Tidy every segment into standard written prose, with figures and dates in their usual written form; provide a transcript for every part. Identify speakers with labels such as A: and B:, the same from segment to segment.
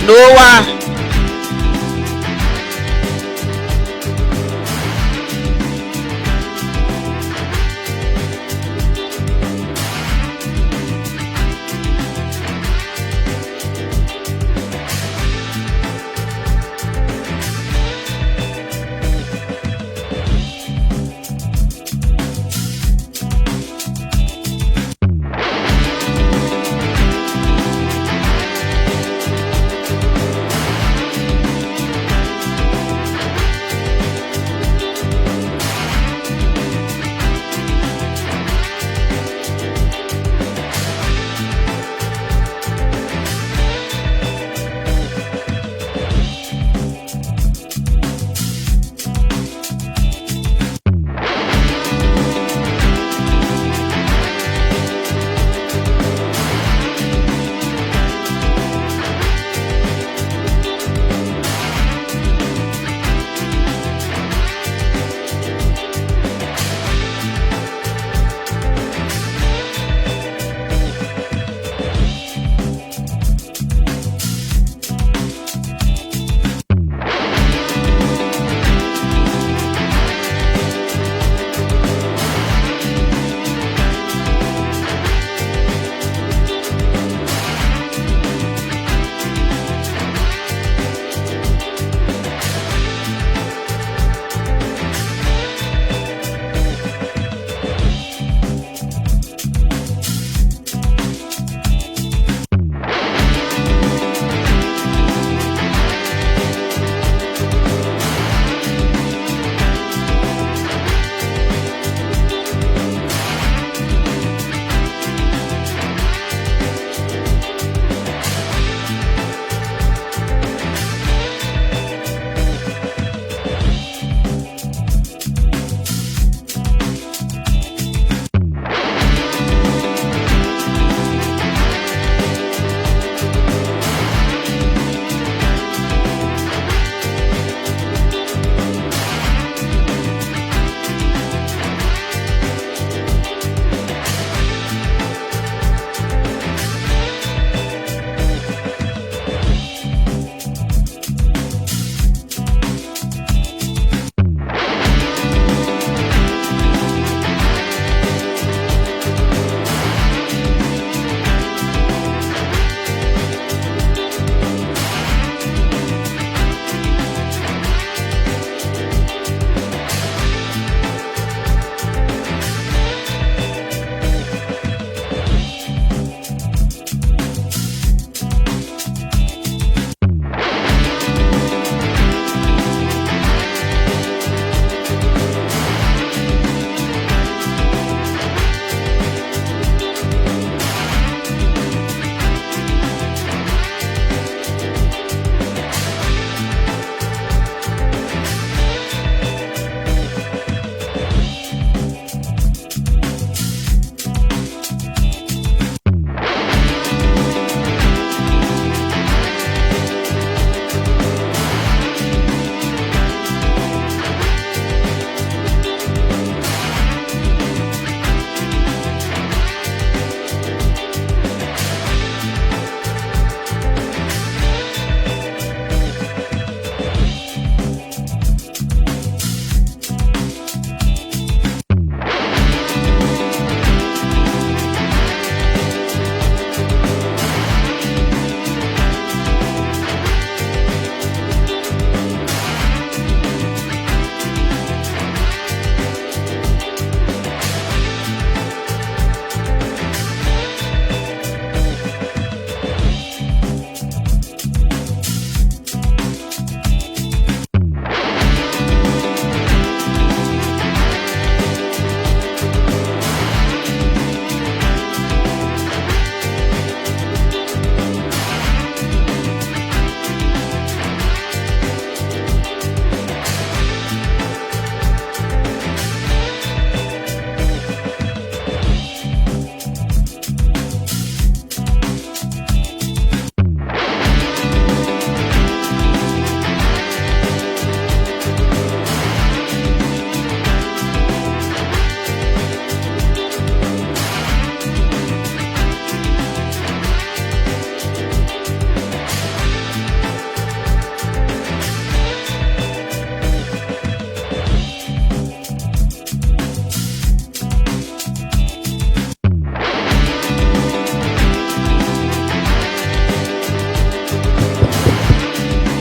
A: Noah.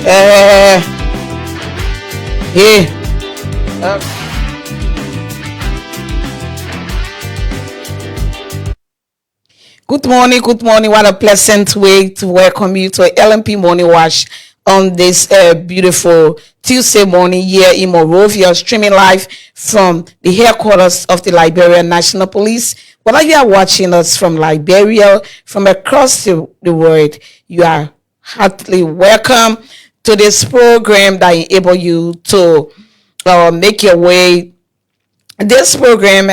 A: Uh, yeah. Good morning, good morning. What a pleasant way to welcome you to a LMP Morning Wash on this beautiful Tuesday morning here in Monrovia, streaming live from the headquarters of the Liberian National Police. Whether you are watching us from Liberia, from across the world, you are heartily welcome to this program that enable you to make your way. This program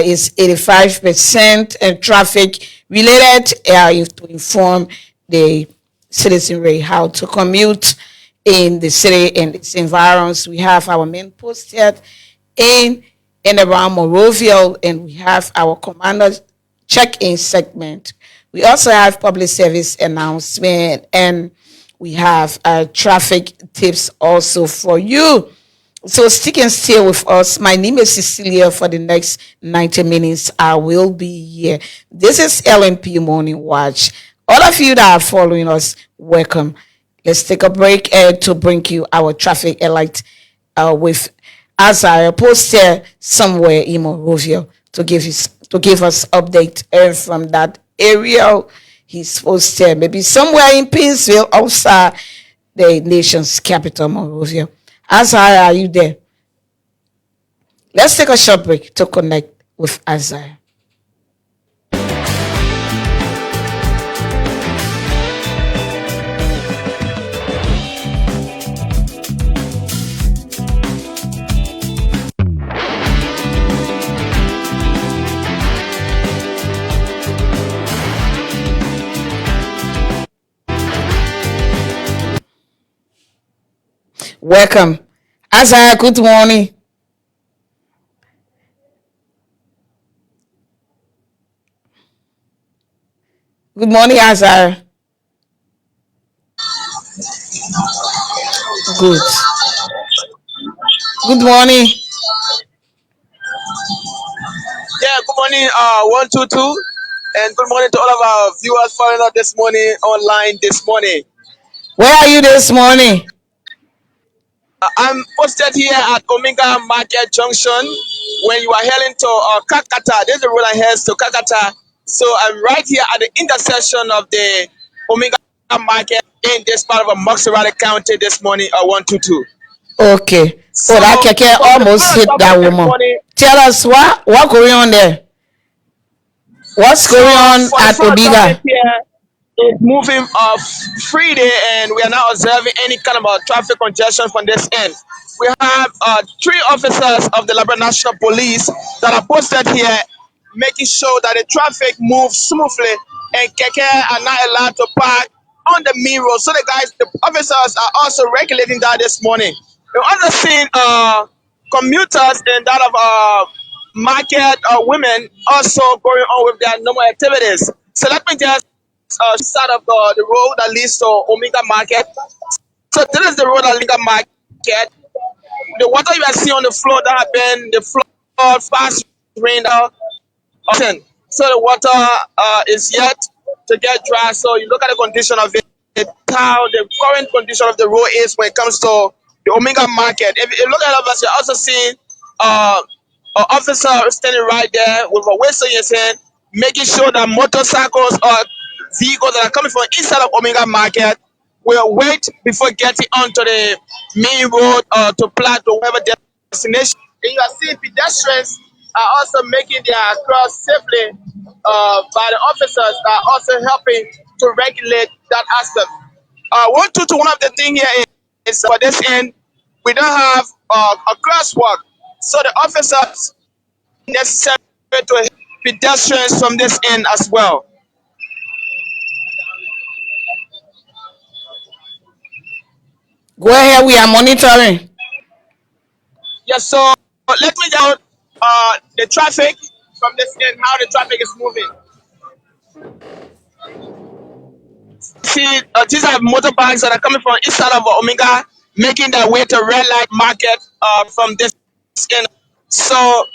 A: is 85% traffic related to inform the citizenry how to commute in the city and its environs. We have our main post here in and around Monrovia, and we have our commander check-in segment. We also have public service announcement, and we have traffic tips also for you. So stick and stay with us. My name is Cecilia. For the next 90 minutes, I will be here. This is LMP Morning Watch. All of you that are following us, welcome. Let's take a break to bring you our traffic alert with Azariah posted somewhere in Monrovia to give us update from that area. He's posted maybe somewhere in Pinsville, outside the nation's capital, Monrovia. Azariah, are you there? Let's take a short break to connect with Azariah. Welcome. Azariah, good morning. Good morning, Azariah. Good. Good morning.
B: Yeah, good morning, 122, and good morning to all of our viewers following us this morning online this morning.
A: Where are you this morning?
B: I'm posted here at Omega Market Junction. When you are heading to Kakata, there's a road that heads to Kakata. So I'm right here at the intersection of the Omega Market in this part of Moxarada County this morning, 122.
A: Okay.
B: So
A: Oh, that keke
B: from the
A: almost
B: flood
A: hit that
B: traffic this
A: woman.
B: morning,
A: Tell us what going on there. What's
B: so
A: going on
B: for the
A: at
B: flood traffic
A: Obiga?
B: here, is moving freely, and we are not observing any kind of traffic congestion from this end. We have three officers of the Liberian National Police that are posted here, making sure that the traffic moves smoothly and keke are not allowed to park on the main road. So the officers are also regulating that this morning. We also seen commuters and that of market women also going on with their normal activities. So let me just side of the road that leads to Omega Market. So this is the road that Omega Market. The water you are seeing on the floor that have been the flood fast rain out. So the water is yet to get dry. So you look at the condition of it, how the current condition of the road is when it comes to the Omega Market. If you look at us, you're also seeing an officer standing right there with a whistle in his hand, making sure that motorcycles or vehicles that are coming from inside of Omega Market will wait before getting onto the main road to Plateau, whatever destination. And you are seeing pedestrians are also making their cross safely by the officers that are also helping to regulate that aspect. One of the things here is for this end, we don't have a crosswalk. So the officers necessary to help pedestrians from this end as well.
A: Go ahead, we are monitoring.
B: Yes, so let me down the traffic from this end, how the traffic is moving. See, these are motorbikes that are coming from inside of Omega, making their way to red light market from this end. So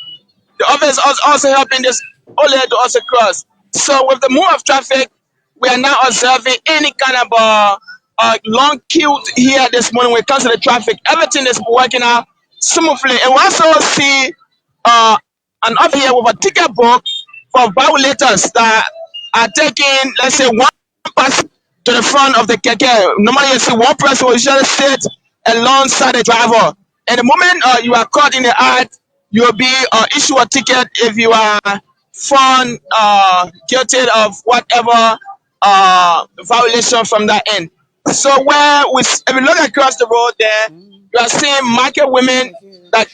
B: the office is also helping this only to also cross. So with the move of traffic, we are not observing any kind of long queue here this morning when it comes to the traffic. Everything is working out smoothly. And we also see uh, an officer here with a ticket book for violators that are taking, let's say, one person to the front of the keke. Normally, you see one person will usually sit alongside the driver. And the moment you are caught in the act, you will be issued a ticket if you are found guilty of whatever violation from that end. So if you look across the road there, you are seeing market women that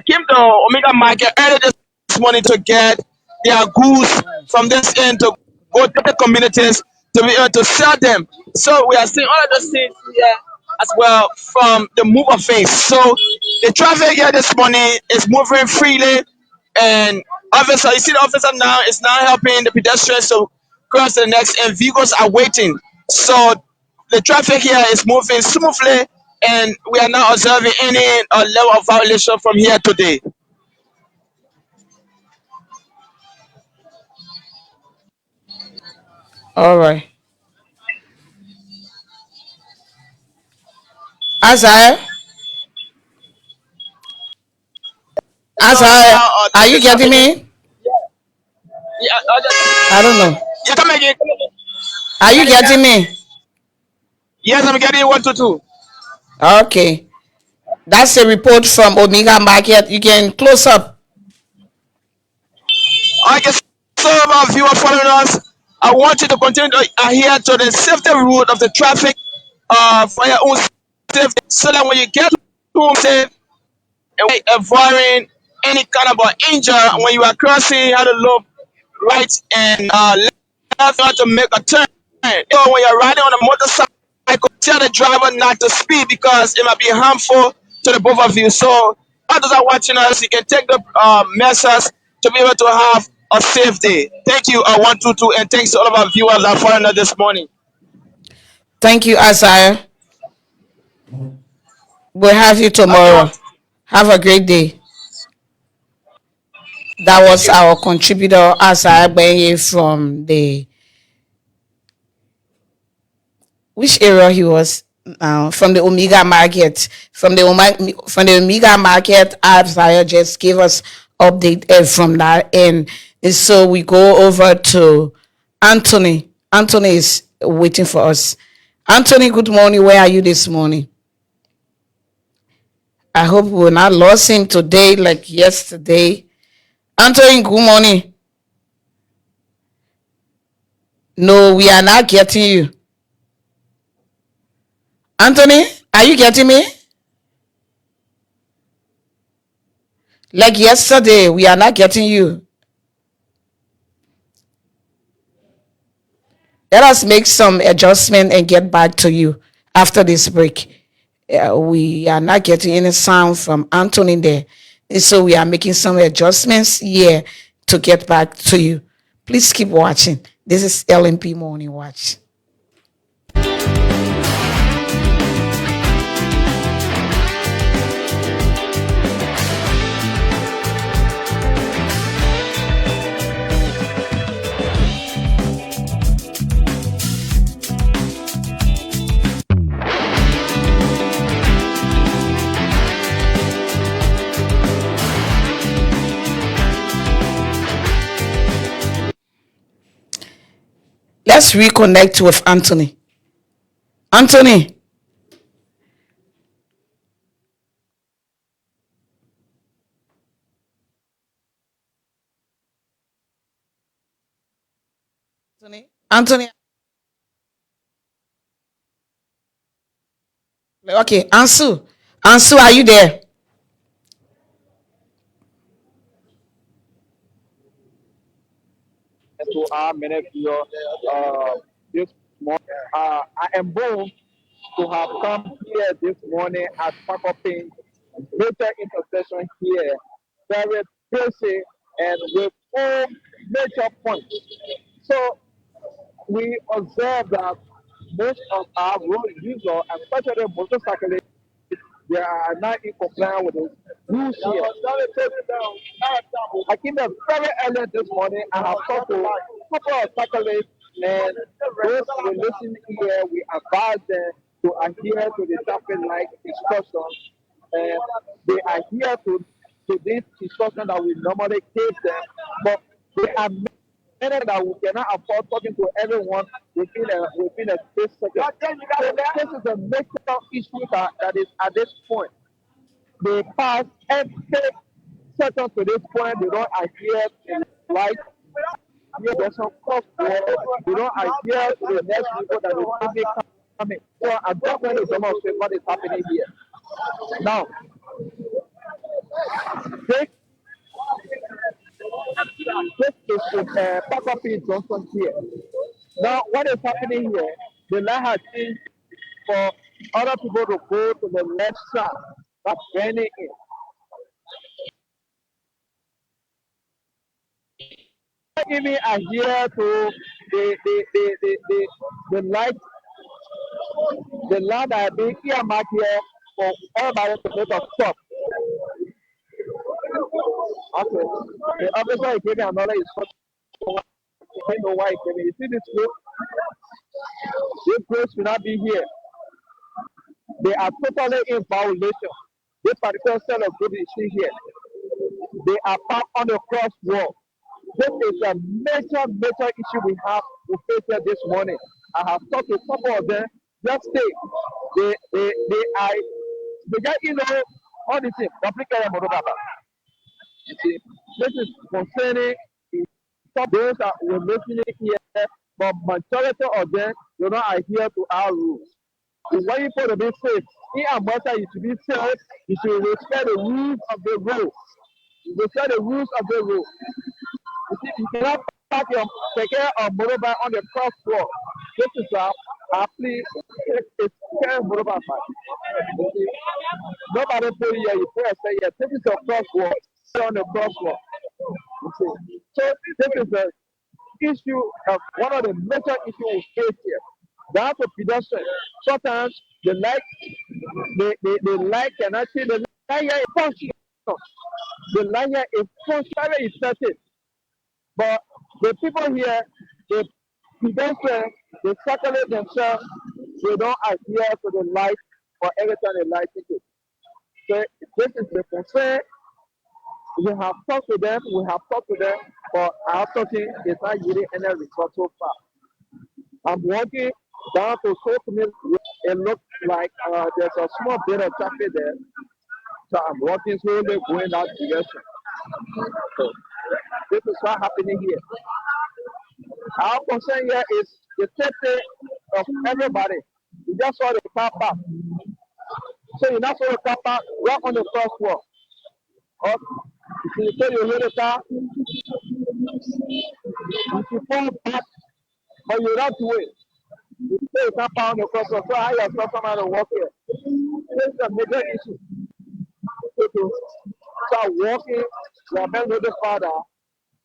B: came to Omega Market early this morning to get their goods from this end to go to the communities to be able to sell them. So we are seeing all of those things here as well from the move of faith. So the traffic here this morning is moving freely, and officer, you see the officer now is now helping the pedestrians to cross the next, and vehicles are waiting. So the traffic here is moving smoothly, and we are not observing any level of violation from here today.
A: All right. Azar,
B: So
A: Azar,
B: now
A: are you
B: the
A: getting
B: traffic is,
A: me?
B: yeah,
A: I don't know.
B: yeah, come again, come again.
A: Are
B: You
A: you
B: got it
A: getting
B: now?
A: me?
B: Yes, I'm getting 122.
A: Okay. That's a report from Omega Market. You can close up.
B: I guess so. Our viewer following us, I want you to continue to adhere to the safety route of the traffic for your own safety, so that when you get home safe and avoiding any kind of injury when you are crossing, you have to look right and left, not to make a turn. So when you're riding on a motorcycle, tell the driver not to speed because it might be harmful to the both of you. So others are watching us, you can take the measures to be able to have a safe day. Thank you, 122, and thanks to all of our viewers that are following us this morning.
A: Thank you, Azar. We'll have you
B: Okay,
A: tomorrow. Have a great day. That
B: thank
A: was
B: you.
A: our contributor, Azar Benye, from the which area he was from the Omega Market. From the Omega Market, Azar just gave us update from that, and so we go over to Anthony. Anthony is waiting for us. Anthony, good morning. Where are you this morning? I hope we will not lose him today like yesterday. Anthony, good morning. No, we are not getting you. Anthony, are you getting me? Like yesterday, we are not getting you. Let us make some adjustment and get back to you after this break. We are not getting any sound from Anthony there. And so we are making some adjustments here to get back to you. Please keep watching. This is LMP Morning Watch. Let's reconnect with Anthony. Anthony, Anthony. Okay, Ansu. Ansu, are you there?
C: To our ministry this morning. I am bold to have come here this morning at Pakopin major intercession here, very basic and with all major points. So we observe that most of our road users, especially motorcyclists, they are not in compliance with the rules here. I came there very early this morning. I have talked to a couple of cyclists, and those who listen here, we advise them to adhere to the traffic light instructions, and they adhere to this instruction that we normally give them, but they are many that we cannot afford talking to everyone within a space second. So this is a major issue that is at this point. They pass every second to this point, they don't adhere to the light. Here there's some cost for they don't adhere to the next people that is quickly coming. So I'm just going to demonstrate what is happening here. Now, this is the Pakopin Johnson here. Now, what is happening here? The light has changed for other people to go to the left side. That's burning in. Even adhere to the light, the light that are being earmarked here for everybody to make a stop. Okay. The officer gave me another instruction. I don't know why he gave me. You see this group? This group should not be here. They are totally in violation. This particular set of group you see here, they are parked on the crosswalk. This is a major issue we have to face here this morning. I have talked to a couple of them. Just say they are all the same. You see, this is concerning those that were listening here, but majority of them do not adhere to our rules. So when you put to be safe, in America you should be safe, you should respect the rules of the road. You respect the rules of the road. You see, you cannot park your keke or motorbike on the crosswalk. This is a plea. It's motorbike. Nobody put here. You put and say, yes, this is a crosswalk. On the crosswalk. You see. So this is the issue of one of the major issues we face here. That's a pedestrian. Sometimes the light, the light cannot see the light here is functional. The light here is functionally effective. But the people here, the pedestrians, they circulate themselves, they don't adhere to the light or every time the light ticket. So this is the concern. We have talked to them, but our talking is not yielding any result so far. I'm walking down to Soap. It looks like there's a small bit of traffic there. So I'm walking slowly going that direction. So this is what's happening here. Our concern here is the safety of everybody. You just saw the car park. So you not saw the car park right on the crosswalk. If you say you hear the car, if you fall back, but you don't do it. You say you can't park on the crosswalk, so how you expect someone to walk here? This is a major issue. So to start walking, we are better with the father.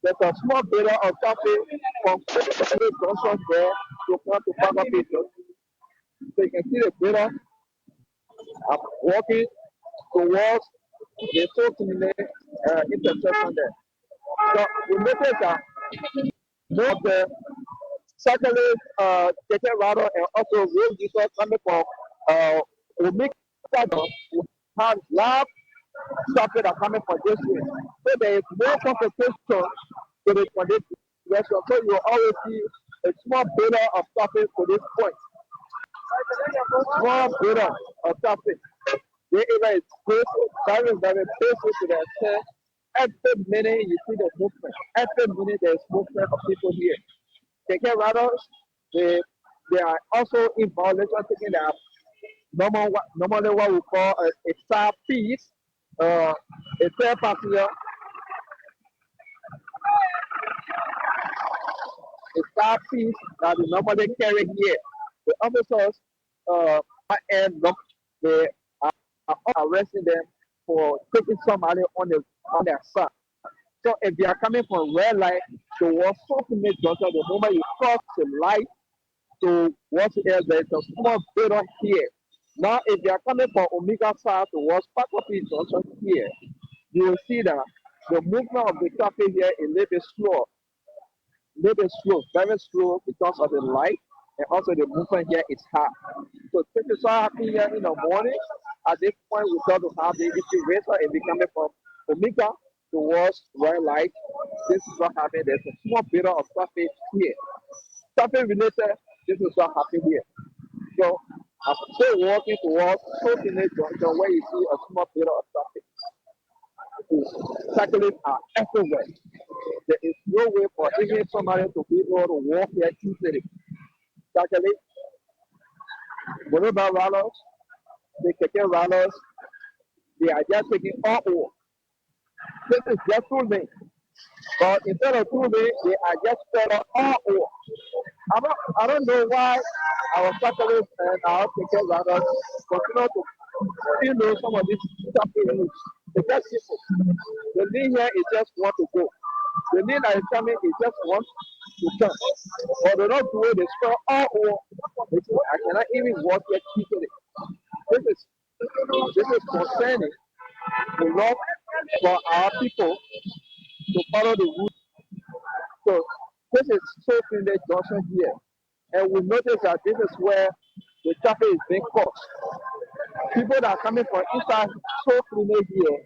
C: There's a small bit of traffic from Johnson there to come to Pakopin. So you can see the bidder walking towards the Soap intersection there. So we notice that most of the cyclists, taking rather and also road users coming from Omega will have large traffic that coming from this way. So there is more competition for this direction. So you will always see a small bit of traffic to this point. Small bit of traffic. The area is close, very close to the extent. Every minute you see the movement. Every minute there is movement of people here. Taking riders, they are also in violation, taking their normally what we call a star piece, a third passenger. A star piece that we normally carry here. The officers they are arresting them for taking somebody on their side. So if they are coming from red light towards something junction, the moment you cross the light towards the air, there is a small bit on here. Now, if they are coming from Omega side towards Pakopin junction here, you will see that the movement of the traffic here is a little bit slow, very slow because of the light, and also the movement here is high. So this is what happened here in the morning. At this point, we start to have the issue racer and becoming from Omega towards red light. This is what happened. There's a small bit of traffic here. Traffic related, this is what happened here. So I'm still walking towards Soaking Junction where you see a small bit of traffic. Cyclists are everywhere. There is no way for even somebody to be able to walk here easily. Cyclists, motorbike riders, the keke riders, they are just taking all over. This is just 2 lanes. But instead of 2 lanes, they are just spread out all over. I don't know why our cyclists and our keke riders continue to some of these traffic rules. It's just simple. The lane here is just want to go. The lane that is coming is just want to come. But they don't do it, they spread all over. I cannot even walk yet easily. This is concerning the law for our people to follow the rules. So this is so in the junction here. And we notice that this is where the traffic is being caused. People that are coming from inside so clean here,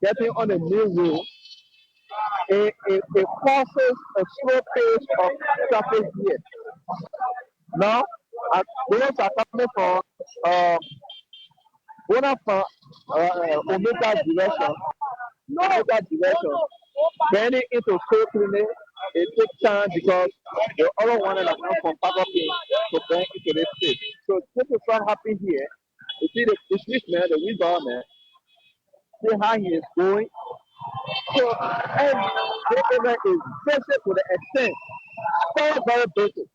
C: getting on the main road, it causes a slow pace of traffic here. Now, those are coming from Omega direction, bending into so clean. It takes time because the other one that come from Pagopin to bend into this state. So this is what happened here. You see the policeman, the wheelbarrow man, see how he is going. So every area is basic to the extent, very, very basic.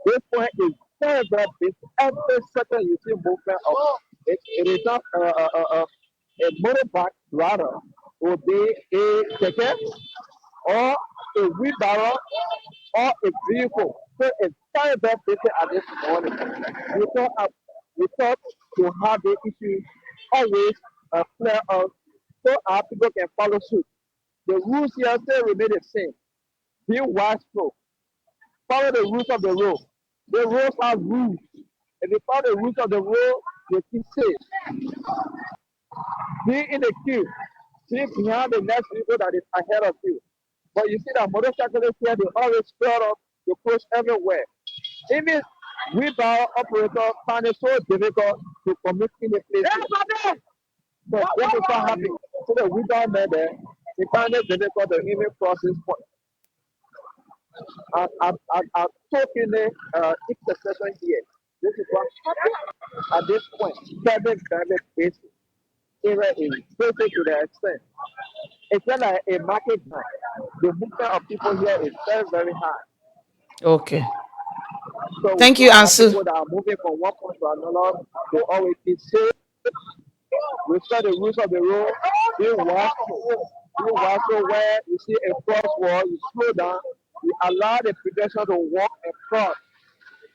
C: This point is very, very basic. Every second you see movement of it is not a motorbike rather would be a keke or a wheelbarrow or a vehicle. So it's very, very basic at this morning. We thought to have the issue always clear up so our people can follow suit. The rules here still remain the same. Be watchful. Follow the rules of the road. The roads have rules. If you follow the rules of the road, you keep safe. Be in the queue. See behind the next vehicle that is ahead of you. But you see that motorcyclists here, they always spread up to push everywhere. Even wheelbarrow operators find it so difficult to commit in the place. So this is what happened. So the wheelbarrow man there, he find it difficult to even cross his point. I'm talking intersection here. This is what at this point, very, very basic. Area is basic to the extent. It's not like a market night. The movement of people here is very, very high.
A: Okay.
C: So we
A: Thank
C: see
A: you,
C: our
A: Ansu.
C: people that are moving from one point to another, they always be safe. Respect the rules of the road. Be watchful. Be watchful where you see a crosswalk, you slow down, you allow the pedestrian to walk and cross.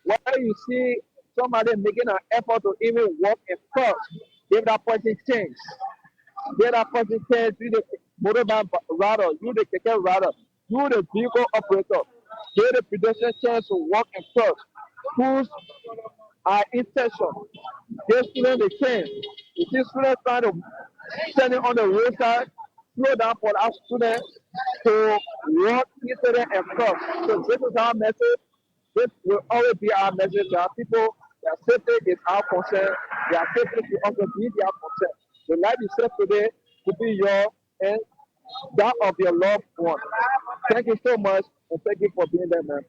C: Where you see somebody making an effort to even walk and cross, give that person change. Give that person change. You the motorbike rider, you the keke rider, you the vehicle operator. Give the pedestrian chance to walk and cross. Whose are intention? Give students the change. You see students trying to standing on the roadside, slow down for our students to walk easily and cross. So this is our message. This will always be our message to our people. Their safety is our concern. Their safety should also be their concern. The life you safe today to be yours and that of your loved one. Thank you so much and thank you for being there, man.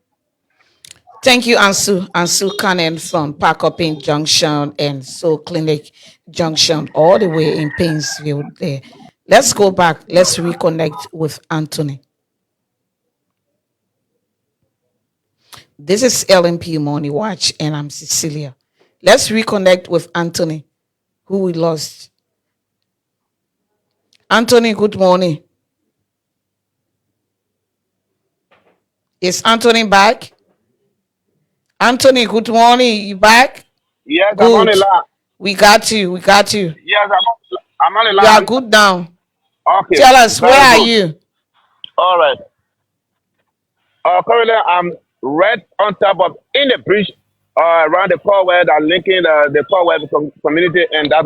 A: Thank you, Ansu. Ansu Cannon from Park Up in Junction and Soul Clinic Junction, all the way in Painesville there. Let's go back. Let's reconnect with Anthony. This is LMP Morning Watch, and I'm Cecilia. Let's reconnect with Anthony, who we lost. Anthony, good morning. Is Anthony back? Anthony, good morning. You back?
B: Yes, I'm on the
A: Good.
B: line.
A: We got you. We got you.
B: Yes, I'm on the
A: You are
B: line.
A: good now.
B: Okay,
A: Tell us, where
B: very
A: are
B: good.
A: you?
B: All right. Currently, I'm right on top of in the bridge around the Corwell that linking the Corwell community and that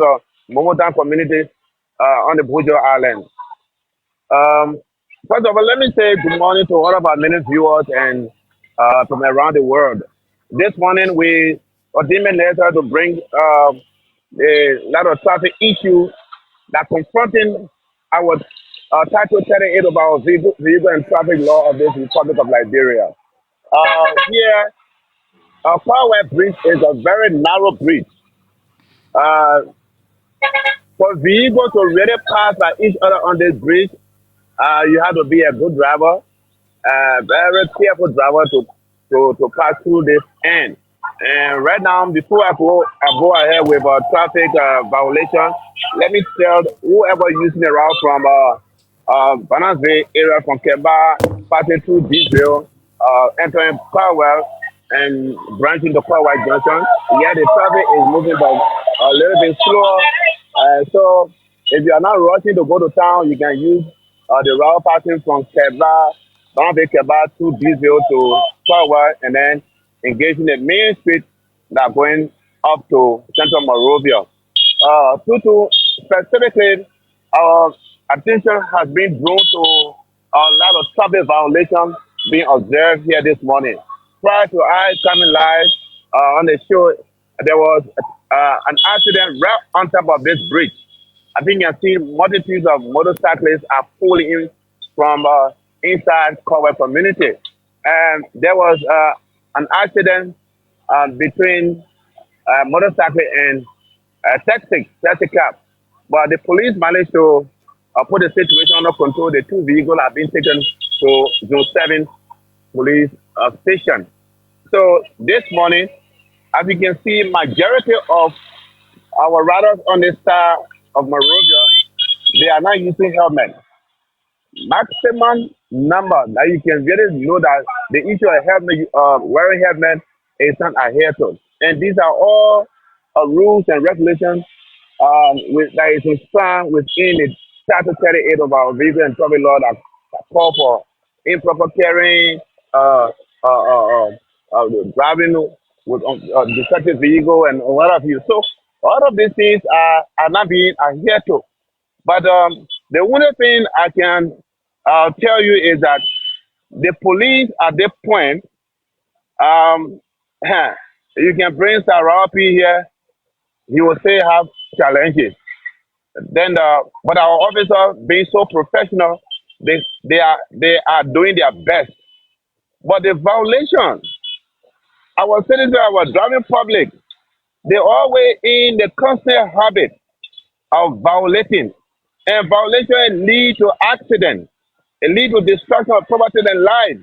B: Momotan community on the Bujo Island. Um, First of all, let me say good morning to all of our many viewers and from around the world. This morning, we are deeming later to bring a lot of traffic issues that confronting our Title 38 of our vehicle and traffic law of this Republic of Liberia. Here, our Power Bridge is a very narrow bridge. Uh, for vehicles to really pass by each other on this bridge, you have to be a good driver, very careful driver to pass through this end. And right now, before I go ahead with a traffic violation, let me tell whoever using the route from Banana Bay area from Keba, passing through Diesel, entering Powell and branching to Powell Junction. Yeah, the traffic is moving but a little bit slower. So if you are not rushing to go to town, you can use the route passing from Keba, Banana Bay Keba to Diesel to Powell and then engaging the main street that going up to Central Monrovia. Tutu, specifically, our attention has been drawn to a lot of traffic violations being observed here this morning. Prior to I coming live on the show, there was an accident right on top of this bridge. I think you can see multitudes of motorcyclists are pulling in from inside Cowell community. And there was an accident between motorcycle and taxi cab. But the police managed to put the situation under control. The two vehicles have been taken to Zone 7 police station. So this morning, as you can see, majority of our riders on the side of Monrovia, they are not using helmets. Maximum number that you can really know that the issue of helmet, wearing helmet is not adhered to. And these are all rules and regulations that is installed within the Title 38 of our vehicle and traffic law that call for improper carrying, driving with defective vehicle and what have you. So all of these things are not being adhered to. But the only thing I can tell you is that the police at this point, um, you can bring Sarapi here, he will say have challenges. Then, but our officers being so professional, they are doing their best. But the violation, our citizens, our driving public, they always in the constant habit of violating, and violation lead to accident. It lead to destruction of property and life.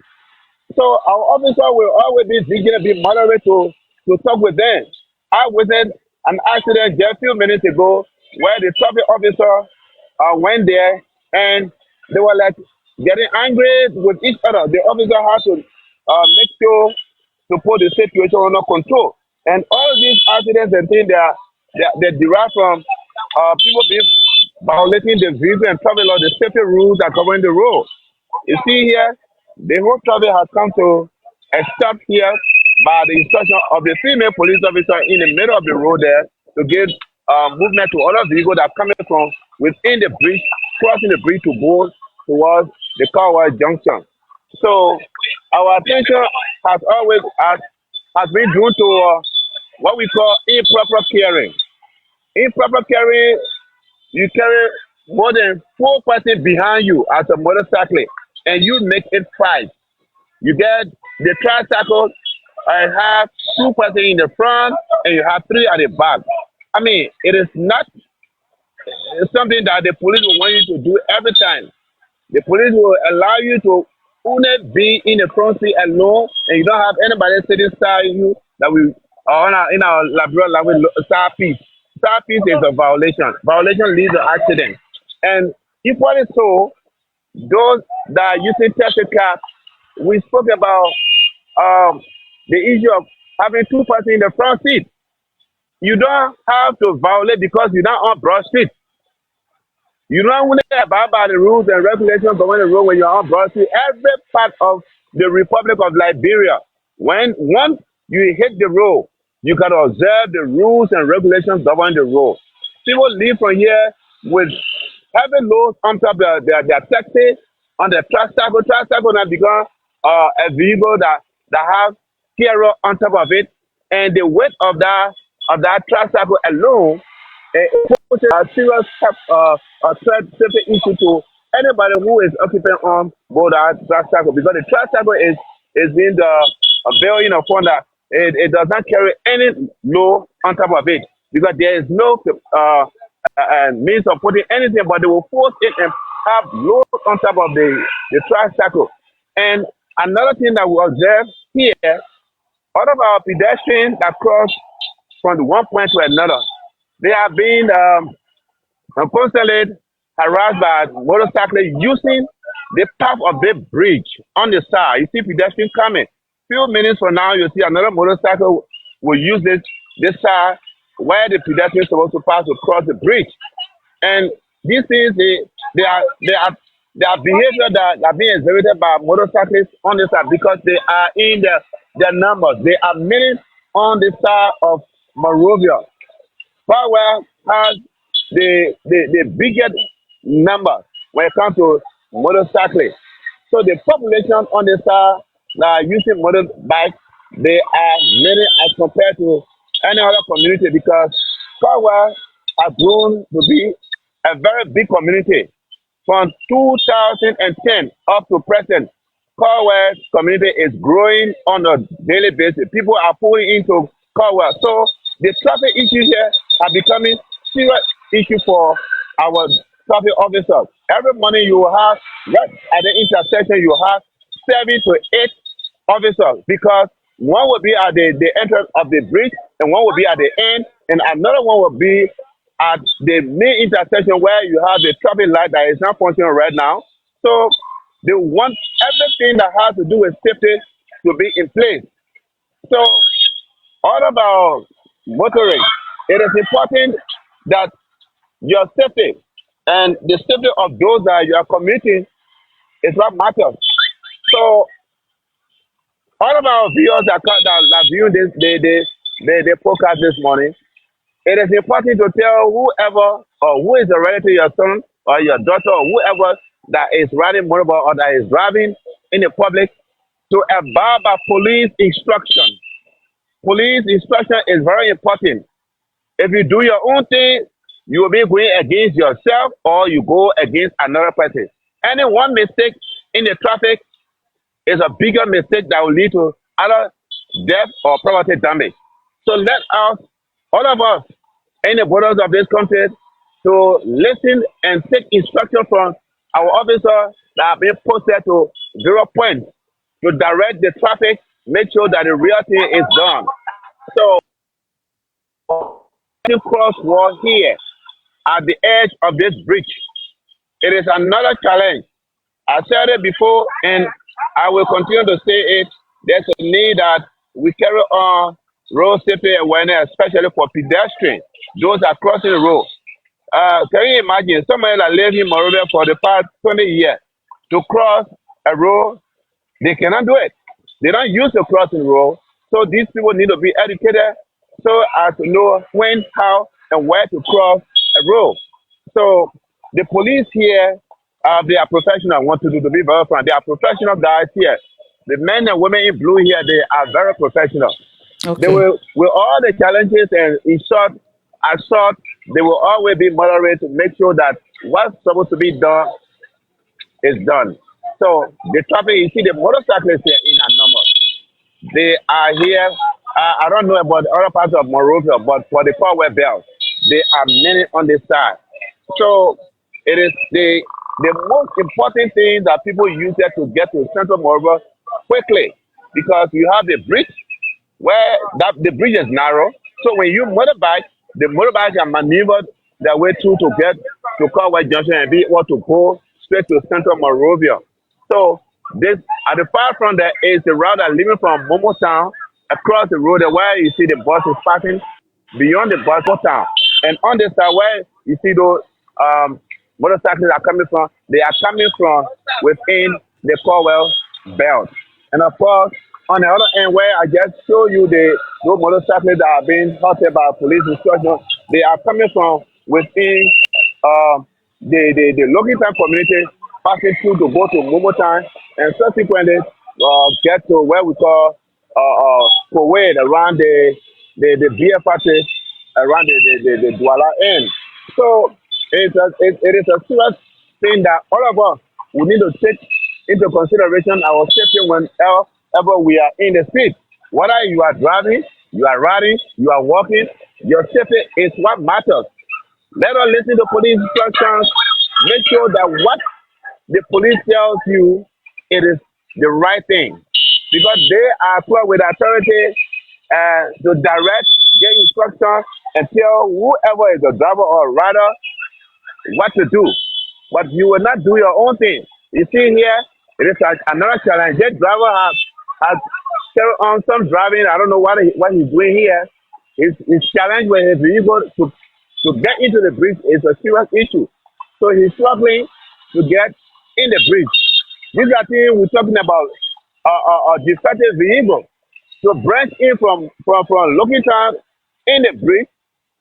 B: So our officer will always be vigilant, be moderate to talk with them. I witnessed an accident just a few minutes ago where the traffic officer went there and they were like getting angry with each other. The officer had to make sure to put the situation under control. And all these accidents and things they derive from people being violating the vehicle and traffic law, the safety rules that govern the road. You see here, the whole traffic has come to a stop here by the instruction of the female police officer in the middle of the road there to give movement to other vehicles that are coming from within the bridge, crossing the bridge to go towards the Carwell Junction. So our attention has been drawn to what we call improper carrying. Improper carrying, you carry more than 4 persons behind you as a motorcycle, and you make it 5. You get the tricycle and have 2 persons in the front, and you have 3 at the back. I mean, it is not something that the police will want you to do every time. The police will allow you to only be in the front seat alone, and you don't have anybody sitting beside you that will in our Liberian language side piece. Side piece is a violation. Violation leads to accident. And equally so, those that are using taxi cab, we spoke about the issue of having 2 persons in the front seat. You don't have to violate because you're not on Broad Street. You don't want to abide by the rules and regulations going the road when you're on Broad Street. Every part of the Republic of Liberia, once you hit the road,
D: You got to observe the rules and regulations governing the road. People leave from here with heavy loads on top of their taxi, on the tricycle. Tricycle now become a vehicle that have carrier on top of it, and the weight of that tricycle alone it poses a serious threat safety issue to anybody who is occupying on board that tricycle, because the tricycle is being building upon that it does not carry any load on top of it, because there is no means of putting anything, but they will force it and have load on top of the tricycle. And another thing that we observe here, all of our pedestrians that cross from one point to another, they are being constantly harassed by motorcyclists using the path of the bridge on the side. You see pedestrians coming. Few minutes from now, you see another motorcycle will use this side where the pedestrian is supposed to pass to cross the bridge. And these things, they are behavior that are being exhibited by motorcyclists on the side, because they are in their numbers. They are many on the side of Monrovia. Power has the biggest number when it comes to motorcyclists. So the population on the side that are using motorbikes, they are many as compared to any other community, because Power has grown to be a very big community. From 2010 up to present, Corwell community is growing on a daily basis. People are pouring into Corwell. So the traffic issues here are becoming serious issue for our traffic officers. Every morning you will have, right at the intersection, you have 7 to 8 officers, because one will be at the entrance of the bridge, and one will be at the end, and another one will be at the main intersection where you have the traffic light that is not functioning right now. So they want everything that has to do with safety to be in place. So all about motoring, it is important that your safety and the safety of those that you are commuting is what matters. So all of our viewers that view the podcast this morning, it is important to tell whoever or who is a relative, your son or your daughter or whoever that is riding motorbike or that is driving in the public to abide by police instruction. Police instruction is very important. If you do your own thing, you will be going against yourself or you go against another person. Any one mistake in the traffic is a bigger mistake that will lead to either death or property damage. So let us, all of us, in the borders of this country, to listen and take instruction from our officers that have been posted to 0 points to direct the traffic, make sure that the real thing is done. So, crosswalk here at the edge of this bridge, it is another challenge. I said it before, and I will continue to say it. There's a need that we carry on road safety awareness, especially for pedestrians, those are crossing the road. Can you imagine somebody that lives in Monrovia for the past 20 years to cross a road? They cannot do it. They don't use the crossing road. So these people need to be educated so as to know when, how, and where to cross a road. So the police here, they are professional. I want to be very frank. They are professional guys here. The men and women in blue here, they are very professional.
A: Okay.
D: They will, with all the challenges and in short, they will always be moderate to make sure that what's supposed to be done is done. So the traffic, you see the motorcyclists here in our numbers. They are here. I don't know about the other parts of Monrovia, but for the Corwell belt, they are many on this side. So it is the most important thing that people use here to get to Central Monrovia quickly, because you have the bridge where the bridge is narrow. So when you motorbike, the motorbike can maneuver their way through to get to Corwell Junction and be able to go straight to Central Monrovia. So this at the far front there is the route that leaving from Momo Town across the road where you see the bus is passing beyond the bus town. And on the side where you see those motorcycles are coming from, they are coming from within the Corwell belt. And of course, On the other end, where I just show you those motorcyclists that are being halted by police instruction, they are coming from within uh, the local time community, passing through to go to Momotan, and subsequently get to where we call Kuwait around the beer factory around the Douala end. So it is a serious thing that all of us we need to take into consideration our safety whenever we are in the street. Whether you are driving, you are riding, you are walking, your safety is what matters. Let us listen to police instructions. Make sure that what the police tells you, it is the right thing. Because they are equipped with authority to direct, get instructions, and tell whoever is a driver or a rider what to do, but you will not do your own thing. You see here, it is another challenge. This driver has carried on some driving. I don't know what he's doing here. His challenge with his vehicle to get into the bridge is a serious issue. So he's struggling to get in the bridge. These are things we're talking about. A defective vehicle to branch in from Looking Town in the bridge.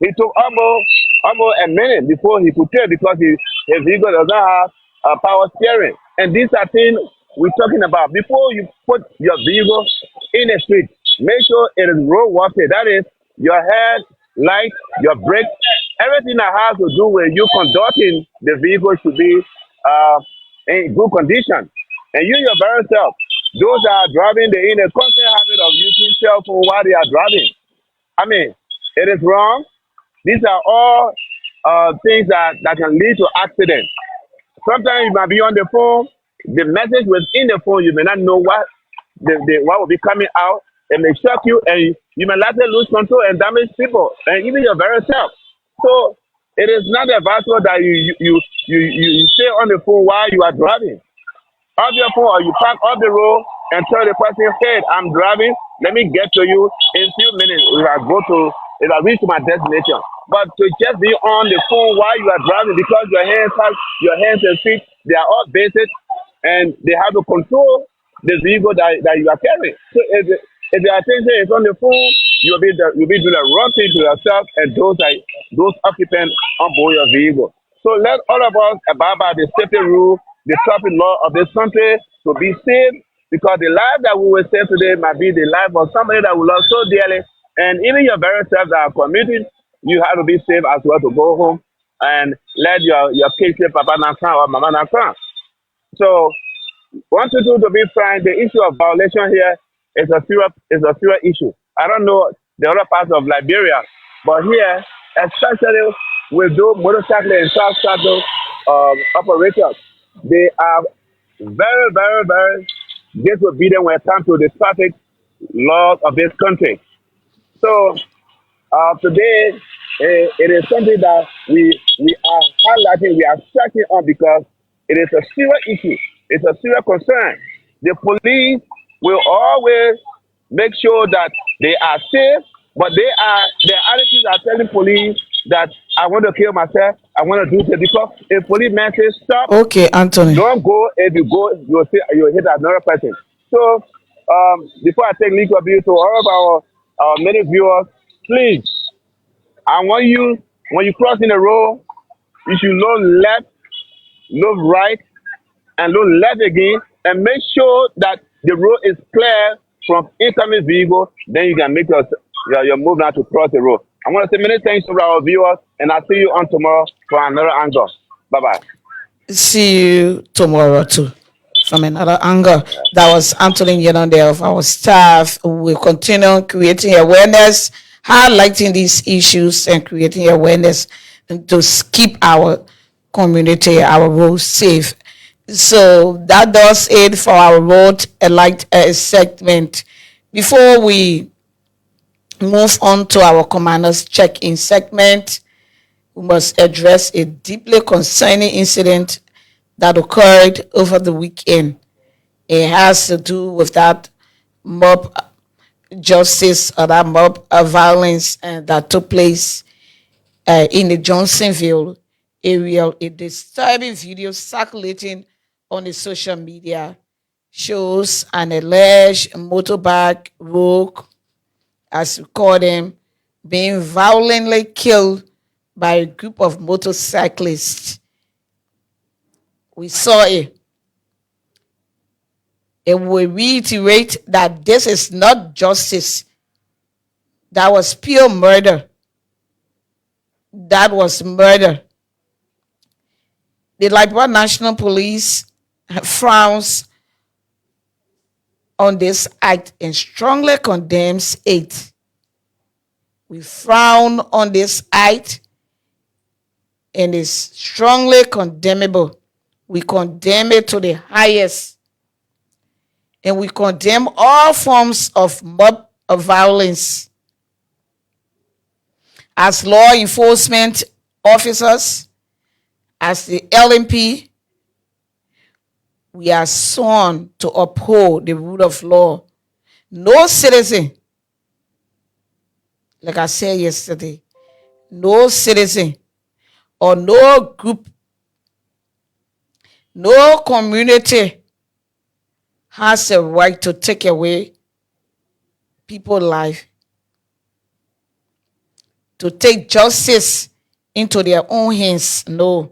D: He took almost a minute before he could tell because his vehicle does not have a power steering. And these are things we're talking about. Before you put your vehicle in the street, make sure it is roadworthy. That is your head, light, your brakes, everything that has to do with you conducting the vehicle should be in good condition. And you your very self, those that are driving, they're in a constant habit of using cell phone while they are driving. I mean, it is wrong. These are all things that can lead to accidents. Sometimes you might be on the phone, the message within the phone, you may not know what will be coming out. It may shock you, and you may likely lose control and damage people, and even your very self. So it is not advisable that you stay on the phone while you are driving. Off your phone or you park off the road and tell the person, hey, I'm driving. Let me get to you in a few minutes if I reach my destination. But to just be on the phone while you are driving because your hands and feet, they are all basic and they have to control the vehicle that you are carrying. So if your attention is on the phone, you'll be doing the wrong thing to yourself and those occupants on board your vehicle. So let all of us abide by the safety rule, the traffic law of this country to be safe because the life that we will save today might be the life of somebody that we love so dearly. And even your very self that are committed, you have to be safe as well to go home and let your kids say Papa Nakran or Mama Nakran. So, want you to be frank, the issue of violation here is a serious issue. I don't know the other parts of Liberia, but here, especially with those motorcycle and South Saddle operators, they are very, very, very disobedient when it comes to the traffic laws of this country. So today, it is something that we are highlighting, we are stressing on because it is a serious issue. It's a serious concern. The police will always make sure that they are safe, but their attitudes are telling police that I want to kill myself, I want to do this because if police man says stop,
A: Okay, Anthony.
D: don't go. If you go, you'll hit another person. So before I take legal abuse to all of our many viewers, please, I want you when you cross in the road, you should look left, look right, and look left again, and make sure that the road is clear from incoming vehicle. Then you can make your move now to cross the road. I want to say many thanks to our viewers, and I'll see you on tomorrow for another angle. Bye bye.
A: See you tomorrow too from another angle. That was Anthony Yenonde of our staff. We'll continue creating awareness, highlighting these issues and creating awareness and to keep our community, our roads safe. So that does it for our road light segment. Before we move on to our commanders check-in segment, we must address a deeply concerning incident that occurred over the weekend. It has to do with that mob justice or that mob violence that took place in the Johnsonville area. A disturbing video circulating on the social media shows an alleged motorbike rogue, as we call them, being violently killed by a group of motorcyclists. We saw it. And we reiterate that this is not justice. That was pure murder. That was murder. The Liberia National Police frowns on this act and strongly condemns it. We frown on this act and it's strongly condemnable. We condemn it to the highest. And we condemn all forms of mob violence. As law enforcement officers, as the LMP, we are sworn to uphold the rule of law. No citizen, like I said yesterday, no citizen or no group, no community has a right to take away people's life, to take justice into their own hands. No.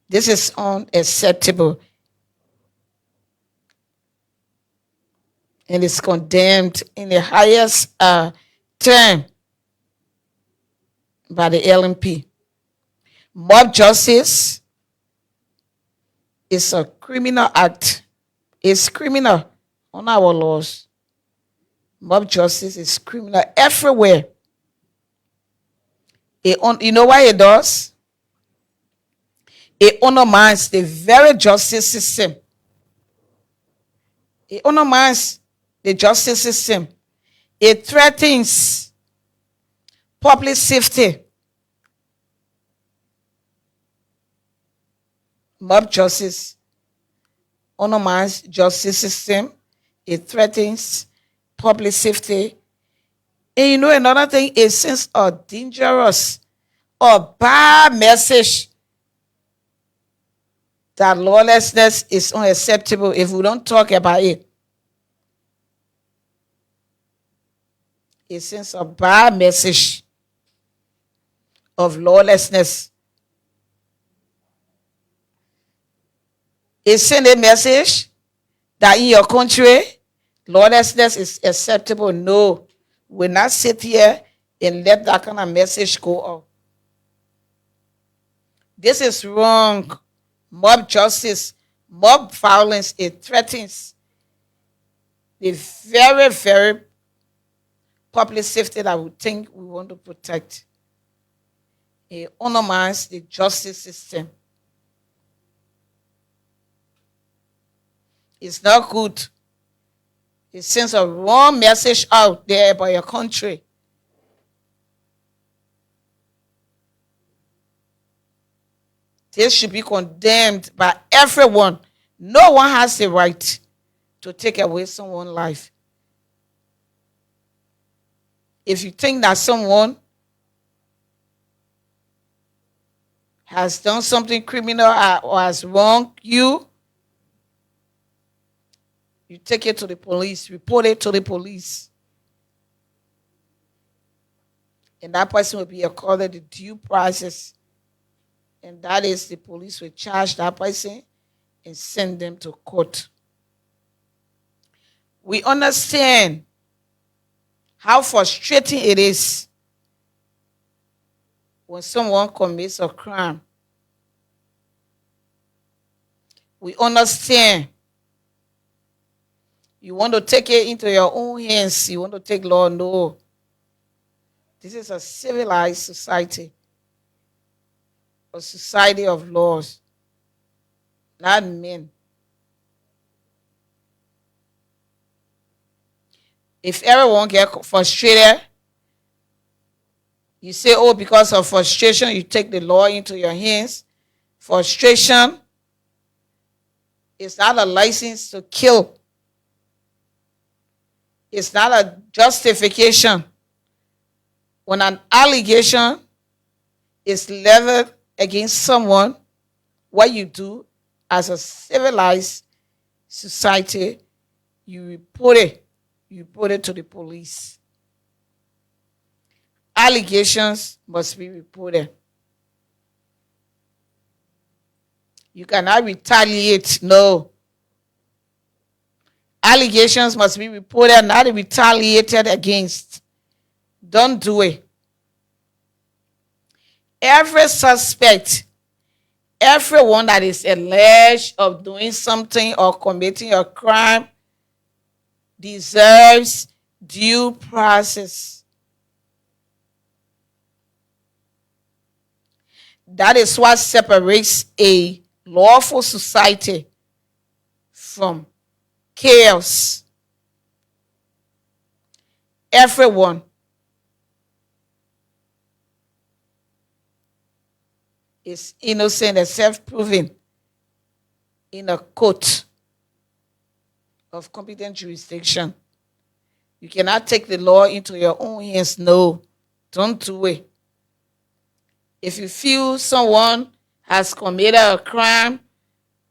A: This is unacceptable. And is condemned in the highest term by the LMP. Mob justice is a criminal act. It's criminal on our laws. Mob justice is criminal everywhere. You know why it does? It undermines the very justice system. It undermines the justice system. It threatens public safety. Mob justice undermines justice system. It threatens public safety. And you know another thing, it sends a dangerous or bad message that lawlessness is unacceptable if we don't talk about it. It sends a bad message of lawlessness. It sends a message that in your country, lawlessness is acceptable. No, we'll not sit here and let that kind of message go out. This is wrong. Mob justice, mob violence, it threatens the very, very public safety that we think we want to protect. It undermines the justice system. It's not good. It sends a wrong message out there about your country. This should be condemned by everyone. No one has the right to take away someone's life. If you think that someone has done something criminal or has wronged you, you take it to the police, report it to the police. And that person will be accorded the due process. And that is the police will charge that person and send them to court. We understand how frustrating it is when someone commits a crime. We understand. You want to take it into your own hands. You want to take law. No. This is a civilized society. A society of laws. Not men. If everyone gets frustrated, you say, oh, because of frustration, you take the law into your hands. Frustration is not a license to kill. It's not a justification. When an allegation is leveled against someone, what you do as a civilized society, you report it. You report it to the police. Allegations must be reported. You cannot retaliate. No. Allegations must be reported, not retaliated against. Don't do it. Every suspect, everyone that is alleged of doing something or committing a crime deserves due process. That is what separates a lawful society from chaos. Everyone is innocent except proven in a court of competent jurisdiction. You cannot take the law into your own hands. No, don't do it. If you feel someone has committed a crime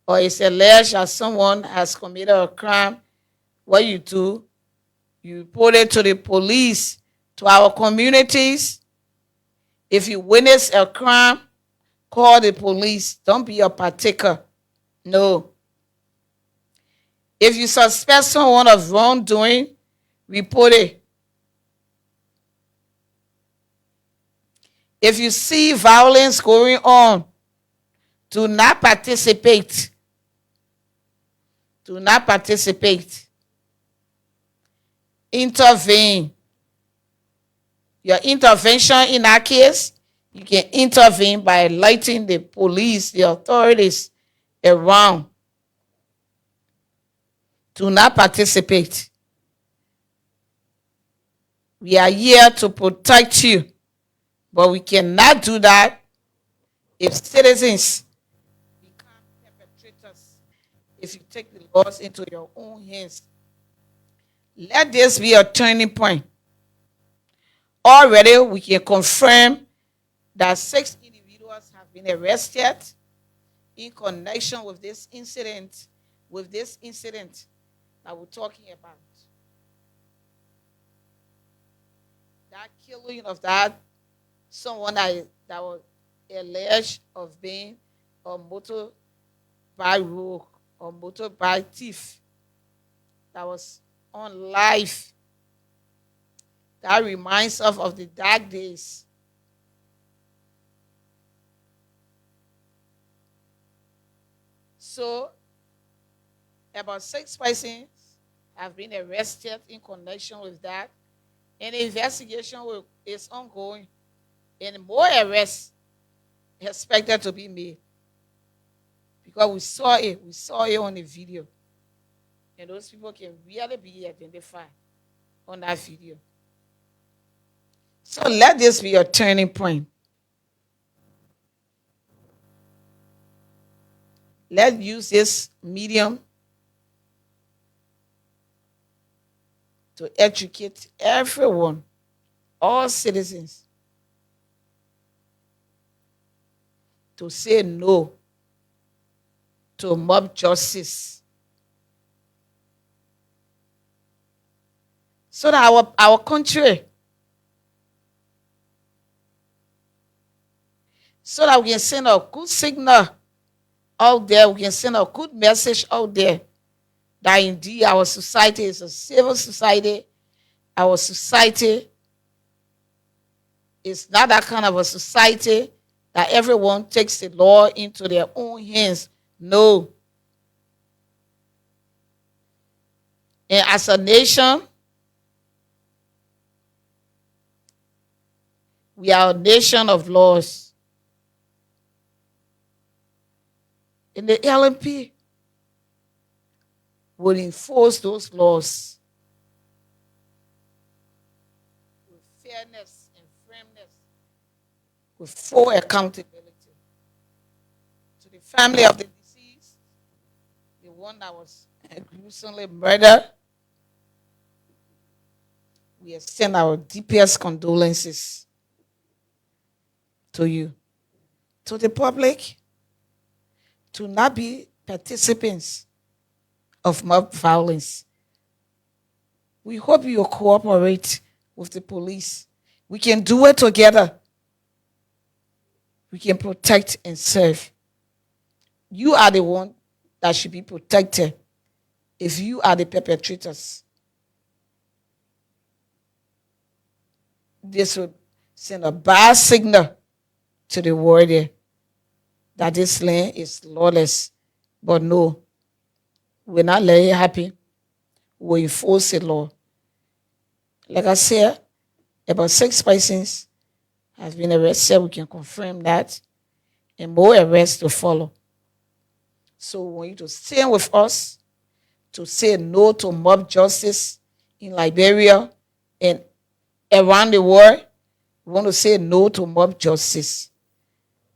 A: or it's alleged that someone has committed a crime, what you do, you report it to the police, to our communities. If you witness a crime, call the police. Don't be a partaker. No. If you suspect someone of wrongdoing, report it. If you see violence going on, do not participate. Do not participate. Intervene. Your intervention in that case, you can intervene by alerting the police, the authorities around. Do not participate. We are here to protect you, but we cannot do that if citizens become perpetrators, if you take the laws into your own hands. Let this be a turning point. Already, we can confirm that 6 individuals have been arrested in connection with this incident that we're talking about. That killing of that someone that was alleged of being a motorbike rogue or motorbike thief that was on live. That reminds us of the dark days. So, about 6 persons have been arrested in connection with that. And the investigation is ongoing. And more arrests expected to be made. Because we saw it on the video. And those people can really be identified on that video. So let this be a turning point. Let's use this medium to educate everyone, all citizens, to say no to mob justice. So that our country, so that we can send a good signal out there, we can send a good message out there that indeed our society is a civil society. Our society is not that kind of a society that everyone takes the law into their own hands. No. And as a nation, we are a nation of laws. And the LMP will enforce those laws with fairness and firmness, with full accountability to the family of the deceased, the one that was gruesomely murdered. We extend our deepest condolences to you, to the public, to not be participants of mob violence. We hope you cooperate with the police. We can do it together. We can protect and serve. You are the one that should be protected if you are the perpetrators. This would send a bad signal to the world that this land is lawless. But no, we're not letting it happen. We'll enforce the law. Like I said, about 6 persons have been arrested. We can confirm that. And more arrests to follow. So we want you to stand with us to say no to mob justice in Liberia and around the world. We want to say no to mob justice.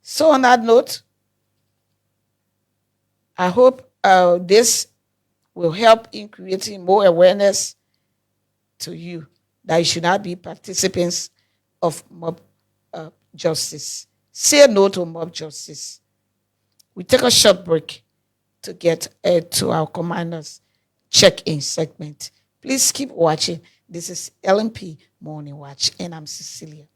A: So on that note, I hope this will help in creating more awareness to you that you should not be participants of mob justice. Say no to mob justice. We take a short break to get to our commander's check-in segment. Please keep watching. This is LMP Morning Watch, and I'm Cecilia.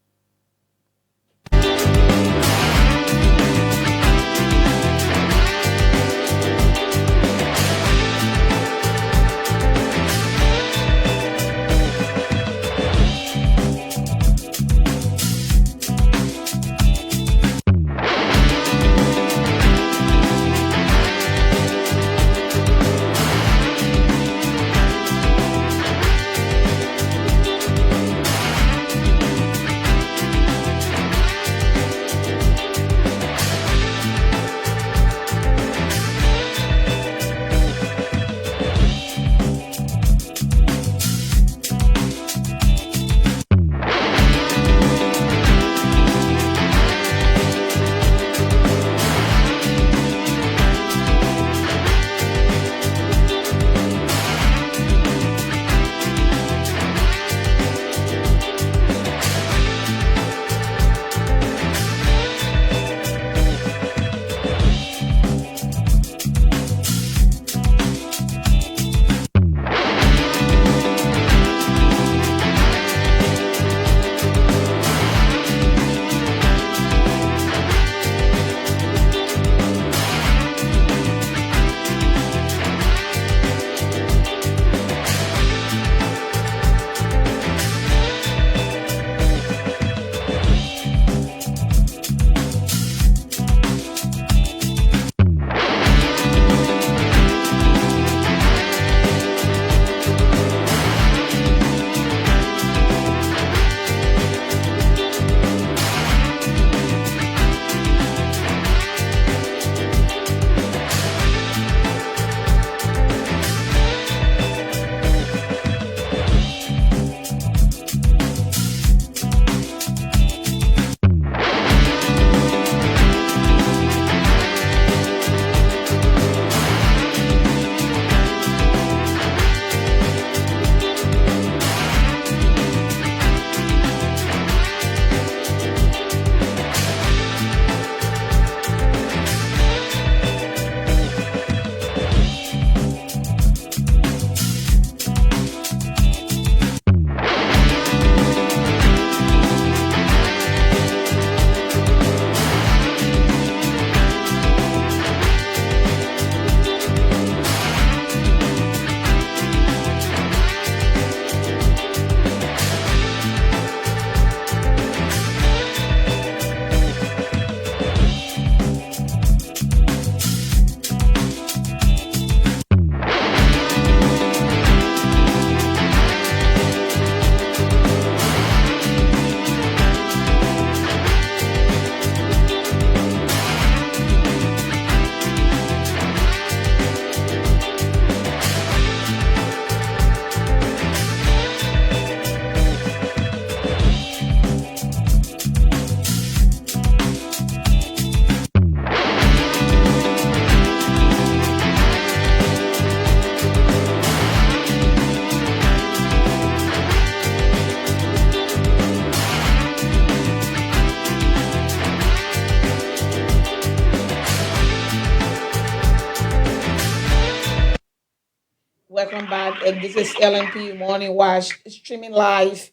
A: welcome back. This is LNP Morning Watch, streaming live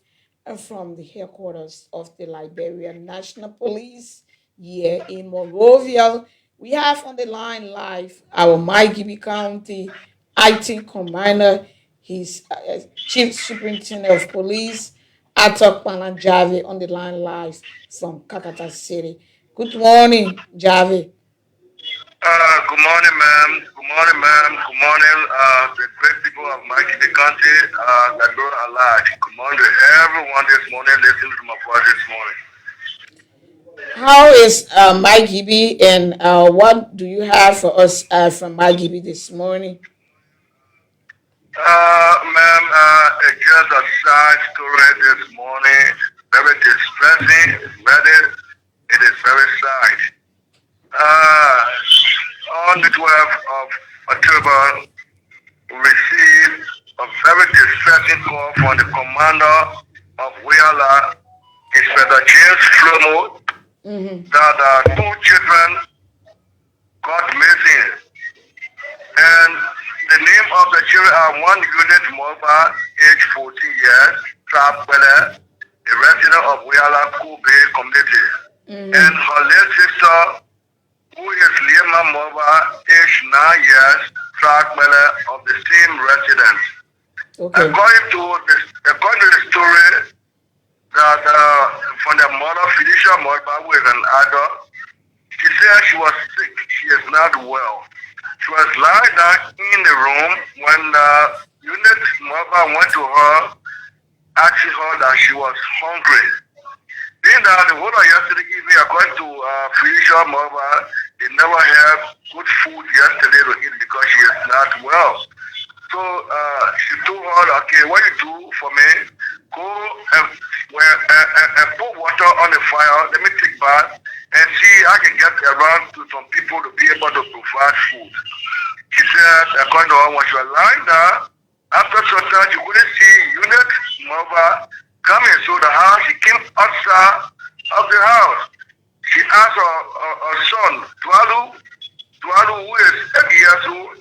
A: from the headquarters of the Liberian National Police here in Monrovia. We have on the line live our Maigibi County IT Commander, his Chief Superintendent of Police, Atok Palanjave, on the line live from Kakata City. Good morning, Javi.
E: Good morning, ma'am. Good morning, ma'am. Good morning, the great people of Mikey County, that go alive. Good morning to everyone this morning listening to my voice this morning.
A: How is Mike Gibby, and what do you have for us from Mike Gibby this morning?
E: Ma'am, it's just a sad story this morning. Very distressing. It is very sad. On the 12th of October, we received a very distressing call from the commander of Wiyala, Inspector James Flomo, that two children got missing. And the name of the children are one unit mother, age 14 years, Trapwelle, a resident of Wiyala Kobe community, and her late sister, who is Lima mother, age 9 years, Trapwelle, of the same residence.
A: Okay.
E: According to the story, that from the mother, Felicia Mother, who is an adult, she said she was sick. She is not well. She was lying down in the room when the unit mother went to her, asking her that she was hungry. Being that the whole of yesterday evening, according to Felicia Mother, they never had good food yesterday to eat because she is not well. So she told her, okay, what you do for me, go and put water on the fire, let me take bath, and see I can get around to some people to be able to provide food. She said, according to her, when she was lying there, after some time, she couldn't see unit mother coming. So the house, she came outside of the house. She asked her son, Dwalu, who is 8 years old,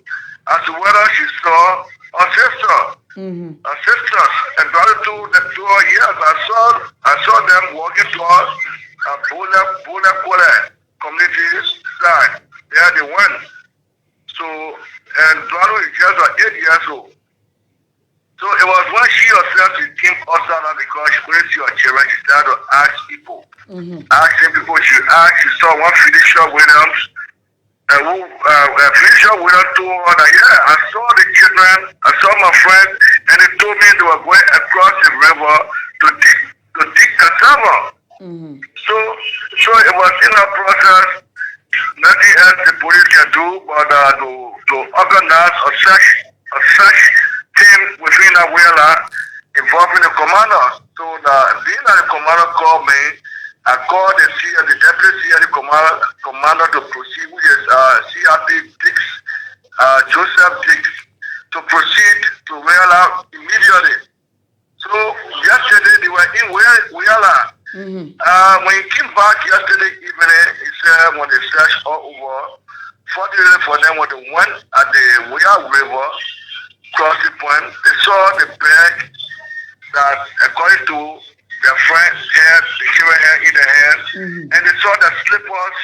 E: as to whether she saw her sister, her sisters, and Dwalu told her, yes, I saw them walking towards Bola community side. There they went. So, and Dwalu is just 8 years old. So it was when she herself she came outside because she couldn't see her children. She started to ask people. Asking people, she saw one Felicia Williams, and who Felicia Williams told her that, yeah, I saw the children, I saw my friends, and they told me they were going across the river to dig cassava. So it was in that process, nothing else the police can do but to organize a search team within the Wiyala involving the commander. So being that the commander called me, I called the deputy CRD commander to proceed, which is CRD Dix, Joseph Dix, to proceed to Wiyala immediately. So yesterday they were in Wiyala. When he came back yesterday evening, he said when they searched all over, fortunately for them, when they went at the Wiyala River, crossing point, they saw the bag that, according to their friend's head, the children had in their hands, and they saw the slippers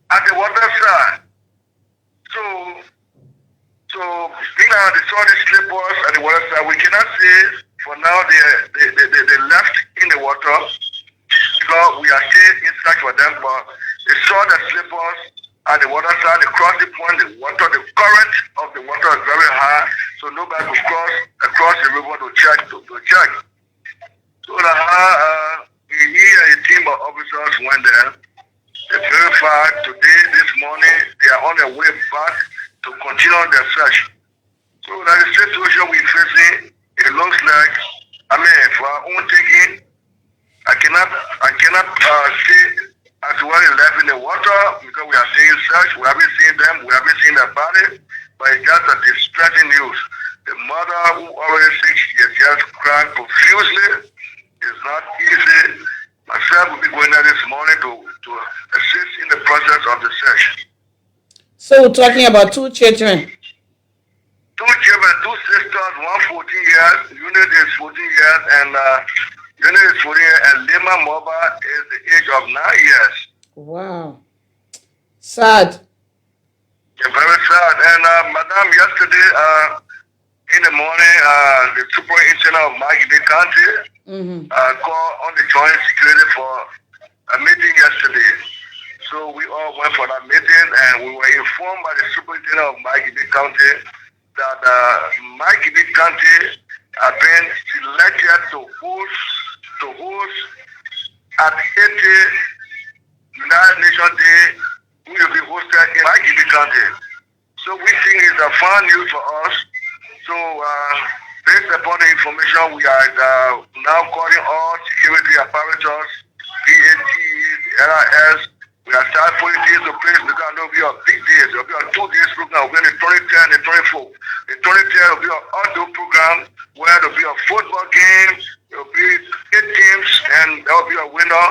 E: at the water side. So they saw the slippers at the water side. We cannot say for now they left in the water because we are still in search for them, but they saw the slippers at the water side, the crossing point, the current of the water is very high, so nobody could cross across the river to check. So he and a team of officers went there. They verified today, this morning, they are on their way back to continue their search. So that the situation we're facing, it looks like, for our own thinking, I cannot say as well as left in the water because we are seeing search, we haven't seen them, we haven't seen their body, but it's just a distressing news. The mother who already 6 years just crying profusely. It's not easy. Myself will be going there this morning to assist in the process of the search.
A: So we're talking about two children.
E: Two children, two sisters, years, Unit is 14 years, and Unit is 14 years, and Lima Moba is the age of 9 years.
A: Wow. Sad.
E: Yeah, very sad. And Madam, yesterday in the morning, the superintendent of Maggie County called on the joint security for a meeting yesterday. So we all went for that meeting, and we were informed by the superintendent of Maggie County that Maggie County has been selected to host at 80 United Nations Day, we will be hosted in Maggie County. So we think it's a fun news for us. So based upon the information, we are now calling all security apparatus, PAT, LRS. We are starting putting things in place because there will be a big days. There will be a 2 days program. We're in the 23rd and the 24th. The 23rd will be an outdoor program where there will be a football game. There will be 8 teams, and there will be a winner.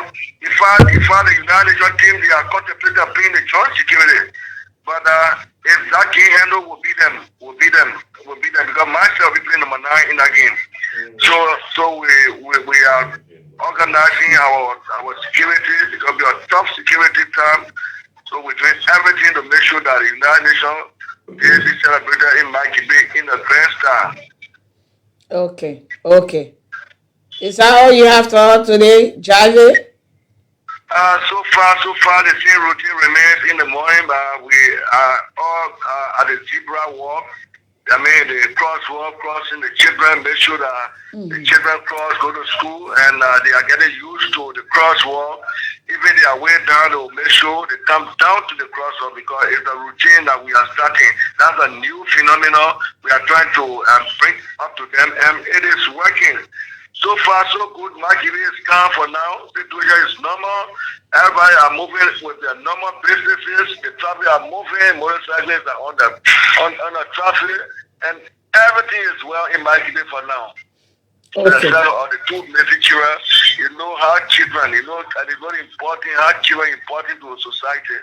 E: In fact, the United Nations team, they are contemplating playing the joint security. But if that game handle will be them because myself will be playing number 9 in that game. So we are organizing our security. It's gonna be a tough security time. So we're doing everything to make sure that the United Nations is celebrated in Mikey Bay in a grand style.
A: Okay. Is that all you have to add today, Jave?
E: So far, the same routine remains in the morning, but we are all at the zebra walk. I mean, the crosswalk, crossing the children, make sure that the children cross, go to school, and they are getting used to the crosswalk. Even their way down, they will make sure they come down to the crosswalk because it's a routine that we are starting. That's a new phenomenon we are trying to bring up to them, and it is working. So far, so good. Maggie is calm for now. Situation is normal. Everybody are moving with their normal businesses. The traffic are moving. Motorcyclists are on the traffic, and everything is well in Maggie for now.
A: Okay.
E: Of the 2 major children, you know how children, and it's very important how children are important to society.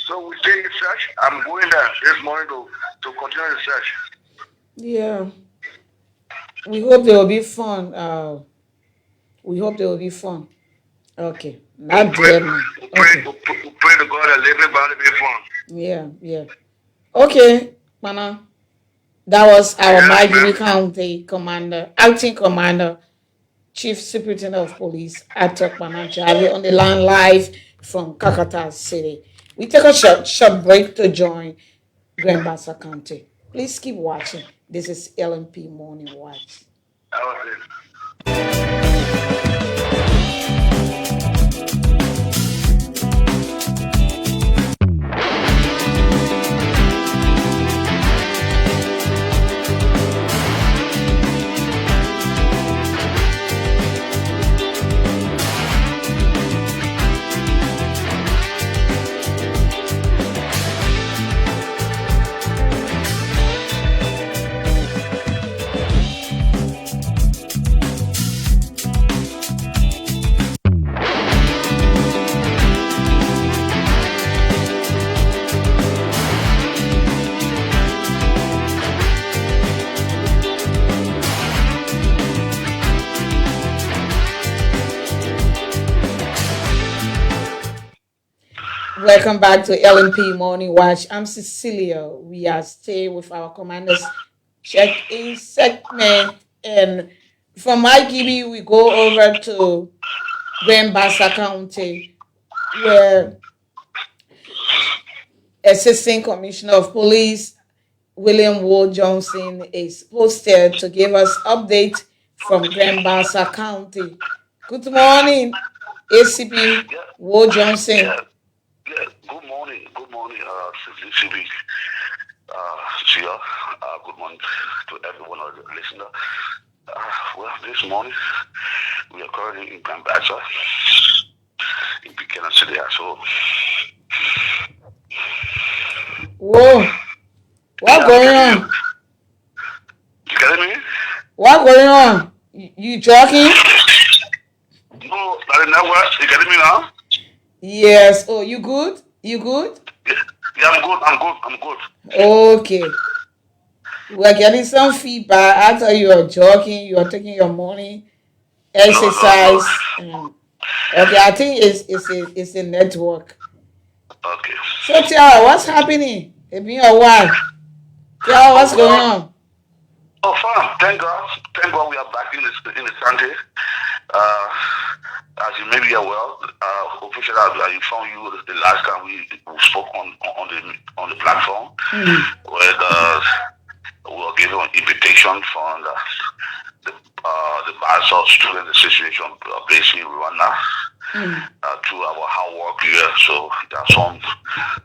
E: So we stay in search. I'm going there this morning to continue the search.
A: Yeah. We hope there will be fun. We hope there will be fun. Okay. Not
E: pray,
A: dead, man. Okay.
E: we pray to God that everybody be fun.
A: Yeah. Okay, Mana. That was our Maigiri County Commander, Acting Commander, Chief Superintendent of Police, Atok Mana Jave, on the line live from Kakata City. We take a short break to join Grand Bassa County. Please keep watching. This is LMP Morning Watch.
E: That was it.
A: Welcome back to LMP Morning Watch. I'm Cecilia. We are staying with our Commander's check-in segment. And from IGB, we go over to Grand Bassa County, where Assistant Commissioner of Police William Wood Johnson is posted to give us update from Grand Bassa County. Good morning, ACP Wood Johnson.
F: Good morning, CCB. Good morning to everyone listening. Well, this morning we are currently in Grand Bassa, in Buchanan City. So,
A: whoa, what's going on?
F: You getting me?
A: What's going on? You talking?
F: No, that is not what. You getting me now?
A: Yes. Oh, you good? You good?
F: Yeah, I'm good.
A: Okay. We are getting some feedback. After you are jogging, you are taking your morning
F: No, no, no.
A: exercise. Okay, I think it's a network.
F: Okay.
A: So Tiara, what's happening? It's been a while. Tiara,
F: Oh
A: what's going
F: well.
A: on?
F: Oh, fine. Thank God. Thank God we are back in the Sunday. Uh, as you may be aware, officially I informed you the last time we spoke on the platform, where we were given an invitation from the Basel Student Association based in Rwanda to our hard work here. So there are some,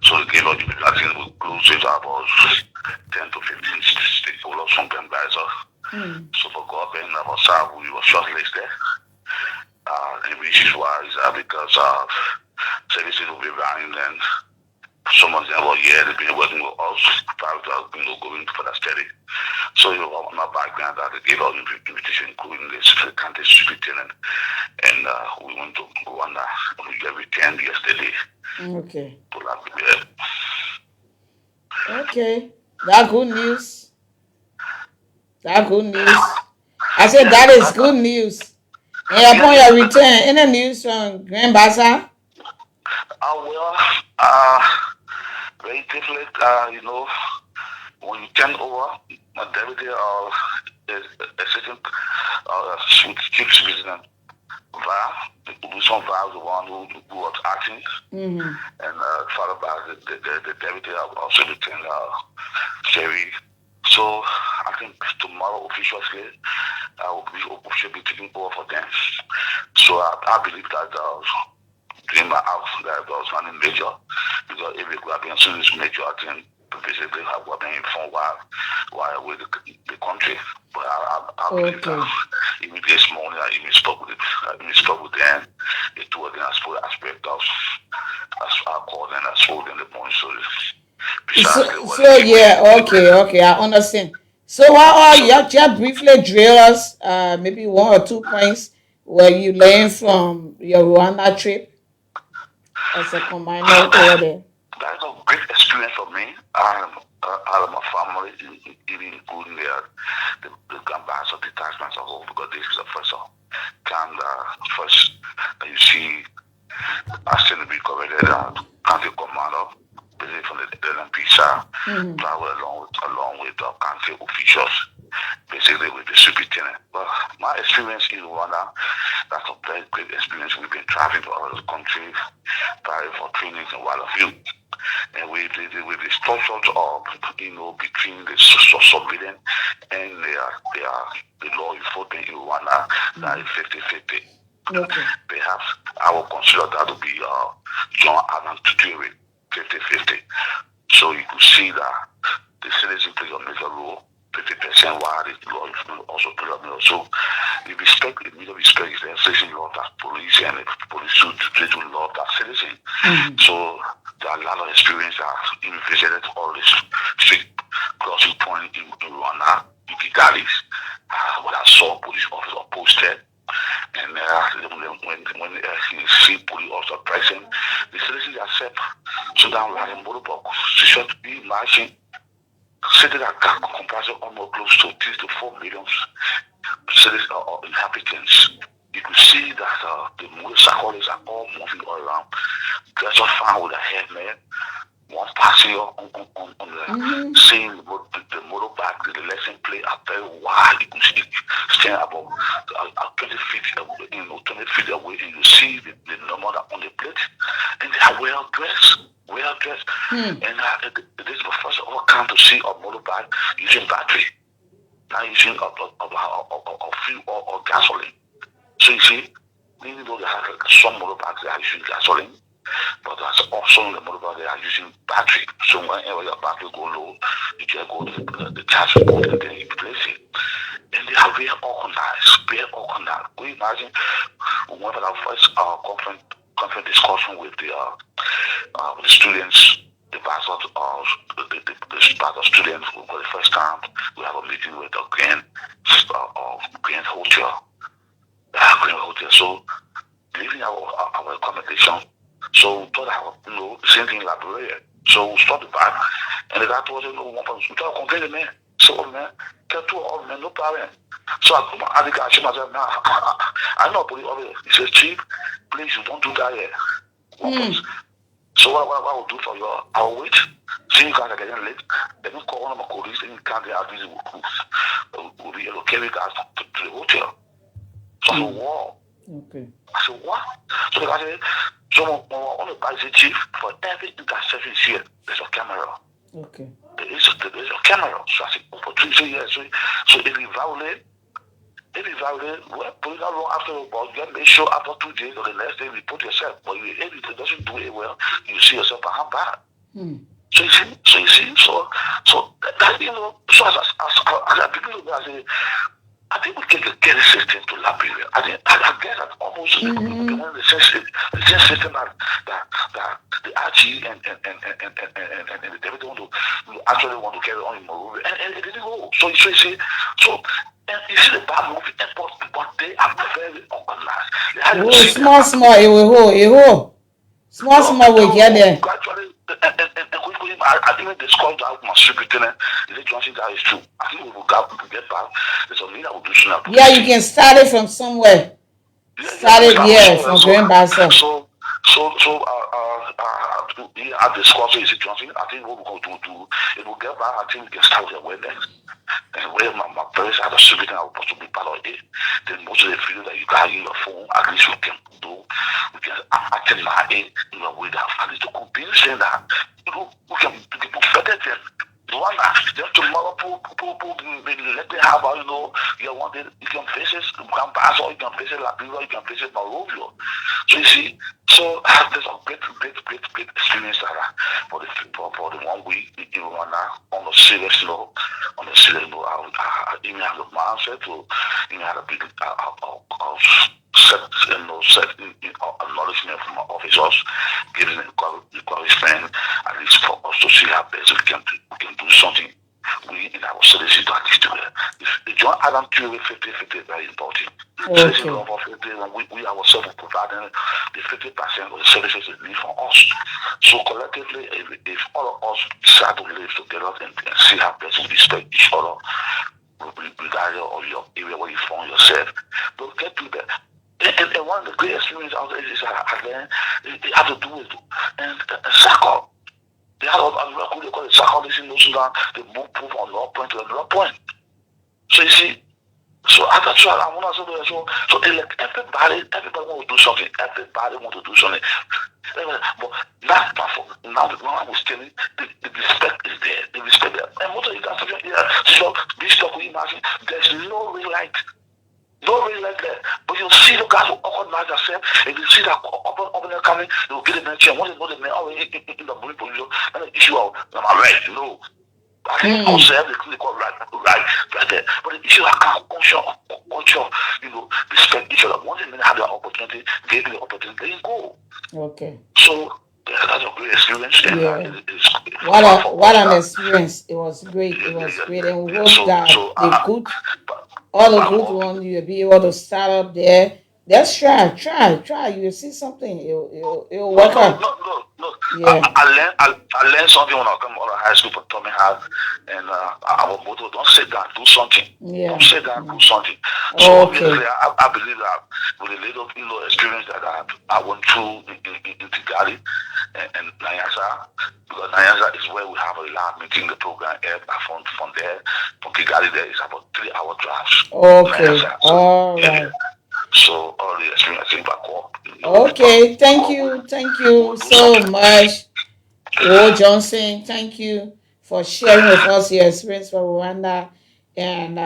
F: so they gave us, I think we close it about 10 to 15 stakeholders from Basel. So for government, about SAP, we were shortlisted. The reasons why is that because services will be running and some of them were they've been working with us, private, going for that study. So on my background, that they gave us invitation, including this country superintendent, and we went to Rwanda. We got returned yesterday.
A: Okay.
F: To Liberia.
A: Okay. That good news. That good news. I said
F: Yeah,
A: that is good news. And upon
F: yeah.
A: your return, any news from Grand Baza?
F: Well, very different, when you turn over, my deputy assistant keeps visiting VA. Some VA was the one who was acting, and followed by the deputy also returned Sherry. So I think tomorrow officially should be taking over for them. So I believe that during my house that was running major because if we have been seeing this major, I think basically have been informed while with the country. But I believe
A: Okay.
F: that even this morning I even spoke with them. The two of them I spoke aspect of as I called and I spoke in the morning. So precisely what they keep
A: Yeah, okay, I understand. So what are
F: so
A: you just briefly drill us maybe 1 or 2 points where you learned from your Rwanda trip as a combiner over there?
F: that's a great experience for me. Out of my family, even including the grandparents of detachments of all, because this is the first time first that you see us to be corrected county commander, basically from the LMP side, travel along with country officials, basically with the superintendent. But my experience in Rwanda, that's a very great experience. We've been traveling to other countries, traveling for trainings and what have you. And with the structures of between the civilian and the law enforcement in Rwanda, that is 50-50.
A: Okay.
F: Perhaps I will consider that to be John Adams Tutori, 50-50. So you could see that the citizen plays a major role, 50%, while the law enforcement also plays a major role. So the respect, the media respect is the citizen love that police and the police should love that citizen. So there are a lot of experience that visited all this street crossing point in Rwanda, in Kigali, when I saw police officer posted. And when you see police officer present, the citizens accept so down like in Morobok, she should be marching. City that comprises almost close to 3 to 4 million citizens or inhabitants. You could see that the motorcyclists are all moving all around. Dressed up fine with a headman. One passing on the seeing the motorbike, the lesson plate are very wide. You can see stand about 20 feet away, 20 feet away, and you see the number on the plate, and they are well dressed. Well dressed, and this is the first of all time to see a motorbike using battery, not using a fuel or gasoline. So you see, even though they have some motorbikes that are using gasoline, but that's also the motorbike they are using battery. So whenever your battery go low, you just go to the charge port and then you place it. And they are very organized, very organized. Can you imagine we went for our first conference discussion with the students, the bachelor students for the first time. We have a meeting with the Grand Hotel. Grand Hotel. So leaving our accommodation. So we thought same thing in Liberia. So we started back, and the guy told us, we thought complaining, man. said, oh man, get to all men, no problem. So I come at the guy, myself, now I know police officer. He says, Chief, please, you don't do that here. So what I will do for you, I will wait. See you guys are getting late. Then you call one of my colleagues and you can't get out these will be carry guys to the hotel. So I said, wow.
A: Okay.
F: I said, what? So the guy said, so on the guy said, Chief, for every intersection here, there's a camera.
A: Okay.
F: There is a camera. So I said, oh, for 3 years. So if you violate, well, put it out after about you make sure after 2 days or the next day report yourself. But if it doesn't do it well, you see yourself behind bad. So you see, so that so as I begin to I say, I think we can get a system to Liberia. I guess that almost one of the same system that the RG and the David actually want to carry on in Monrovia, and it didn't go. So you see, and you see the bad movie airport, but they are very organized.
A: Small, small, we get there.
F: Gradually, and quickly, I think they discussed that with my superintendent. Is it Johnson that is true? I think we will get back. There's a leader will do soon.
A: Yeah, you can start it from somewhere. Start it, from Grand Bassa.
F: I discussed it, is it Johnson? I think what we're going to do, it will get back. I think we can start with awareness. And where my parents had a superintendent, I was supposed to be part of it. Then most of the video that you got in your phone, at least we can attend my aid in a way that at least to convince them that we can better them. One just tomorrow people let them have you want it, you can face it, you can pass or you can face it Liberia, you can face it Monrovia. So you see, so there's a great experience that for the 1 week in Rwanda on a serious note, I even have my answer to even had a big set acknowledgement from my officers, giving encouragement, at least for us to see how best we can do something. We in our citizens to at least do it. The John Adam Theory 50-50 is very important. Citizens love of 50, and we ourselves providing the 50% of the services they need from us. So collectively, if all of us decide to live together and see how best we respect each other, regardless of your area where you find yourself, don't get to that. And one of the great experiences out there is that I learned they have to do with soccer. They have what they call it soccer. They move from another point to another point. So you see, so after I want to say so like everybody want to do something. Everybody want to do something. But now I was telling the respect is there. The respect there. And most of you guys are here. So this stuff we imagine there's no real light. Don't really like that. But you'll see the guys who organize themselves, and you see that open their coming, they'll get in their chair. Once they know the man already in the bullet position, and they issue out, am I right? No. I think ourselves, they clearly call right there. But the issue, I can't culture, respect each other. Once they have the opportunity, give you the opportunity, they go.
A: Okay.
F: So, that's a great experience. And,
A: what an experience. It was great. It was great. And we hope that the good, all the good ones, you'll be able to start up there. Let's try. You'll see something. It'll work out.
F: No.
A: Yeah.
F: I learned something when I come out of high school from Tommy House, and our motto: don't sit down, do something.
A: Yeah.
F: Don't sit down, do something. So
A: Okay.
F: I believe that with a little experience that I went through in Kigali and Nyanza, because Nyanza is where we have a lot meeting the program. I found from there, from Kigali, there is about 3-hour drives.
A: Okay. All right.
F: So all the experience in back home.
A: Okay. Thank you so much. Oh, Johnson, thank you for sharing with us your experience for Rwanda, and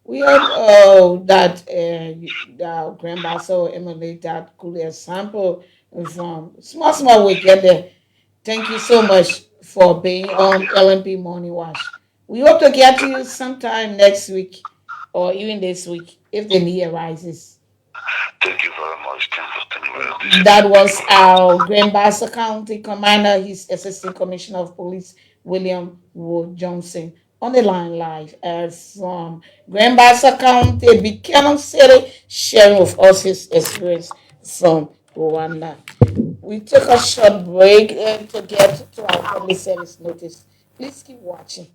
A: we hope that the Grand Bassa will emulate that good example from small we get there. Thank you so much for being on LMP Morning Wash. We hope to get to you sometime next week or even this week if the need arises.
F: Thank you very much. Thank you very much.
A: That was our Grand Bassa County Commander, his Assistant Commissioner of Police, William Wood Johnson, on the line live from Grand Bassa County, Buchanan City, sharing with us his experience from Rwanda. We took a short break to get to our public service notice. Please keep watching.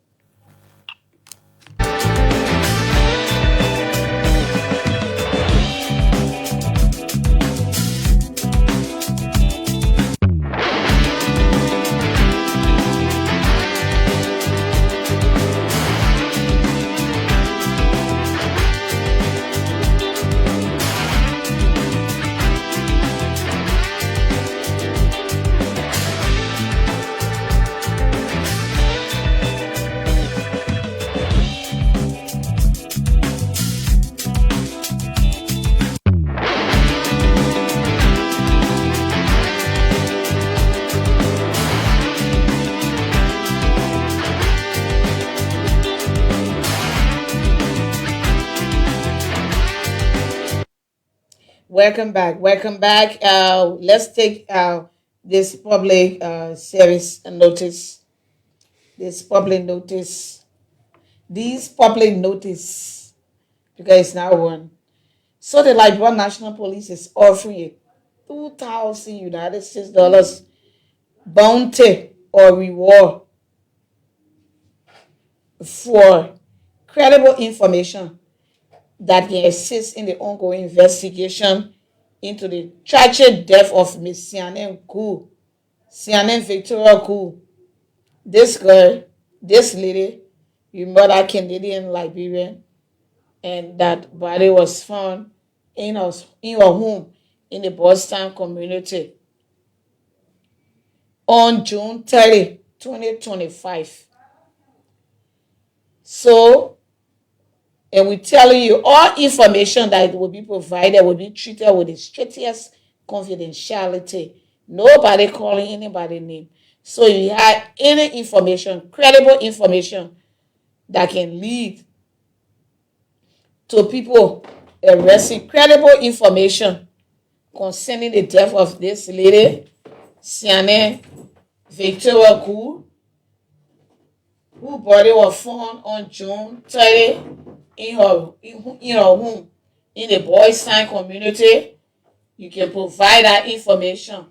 A: welcome back. Welcome back. Let's take this public service notice. This public notice. These public notice because it's now one. So the Liberian National Police is offering a 2,000 United States dollars bounty or reward for credible information that can assist in the ongoing investigation into the tragic death of Miss Sianen Victoria Koo. This girl, this lady, you mother Canadian Liberian, and that body was found in her home in the Boston community on June 30, 2025. So, and we're telling you all information that will be provided will be treated with the strictest confidentiality. Nobody calling anybody name. So you have any information, credible information that can lead to people arresting, credible information concerning the death of this lady, Sianen Victoria Koo, whose body was found on June 30 in her home in the Boys Town community. You can provide that information.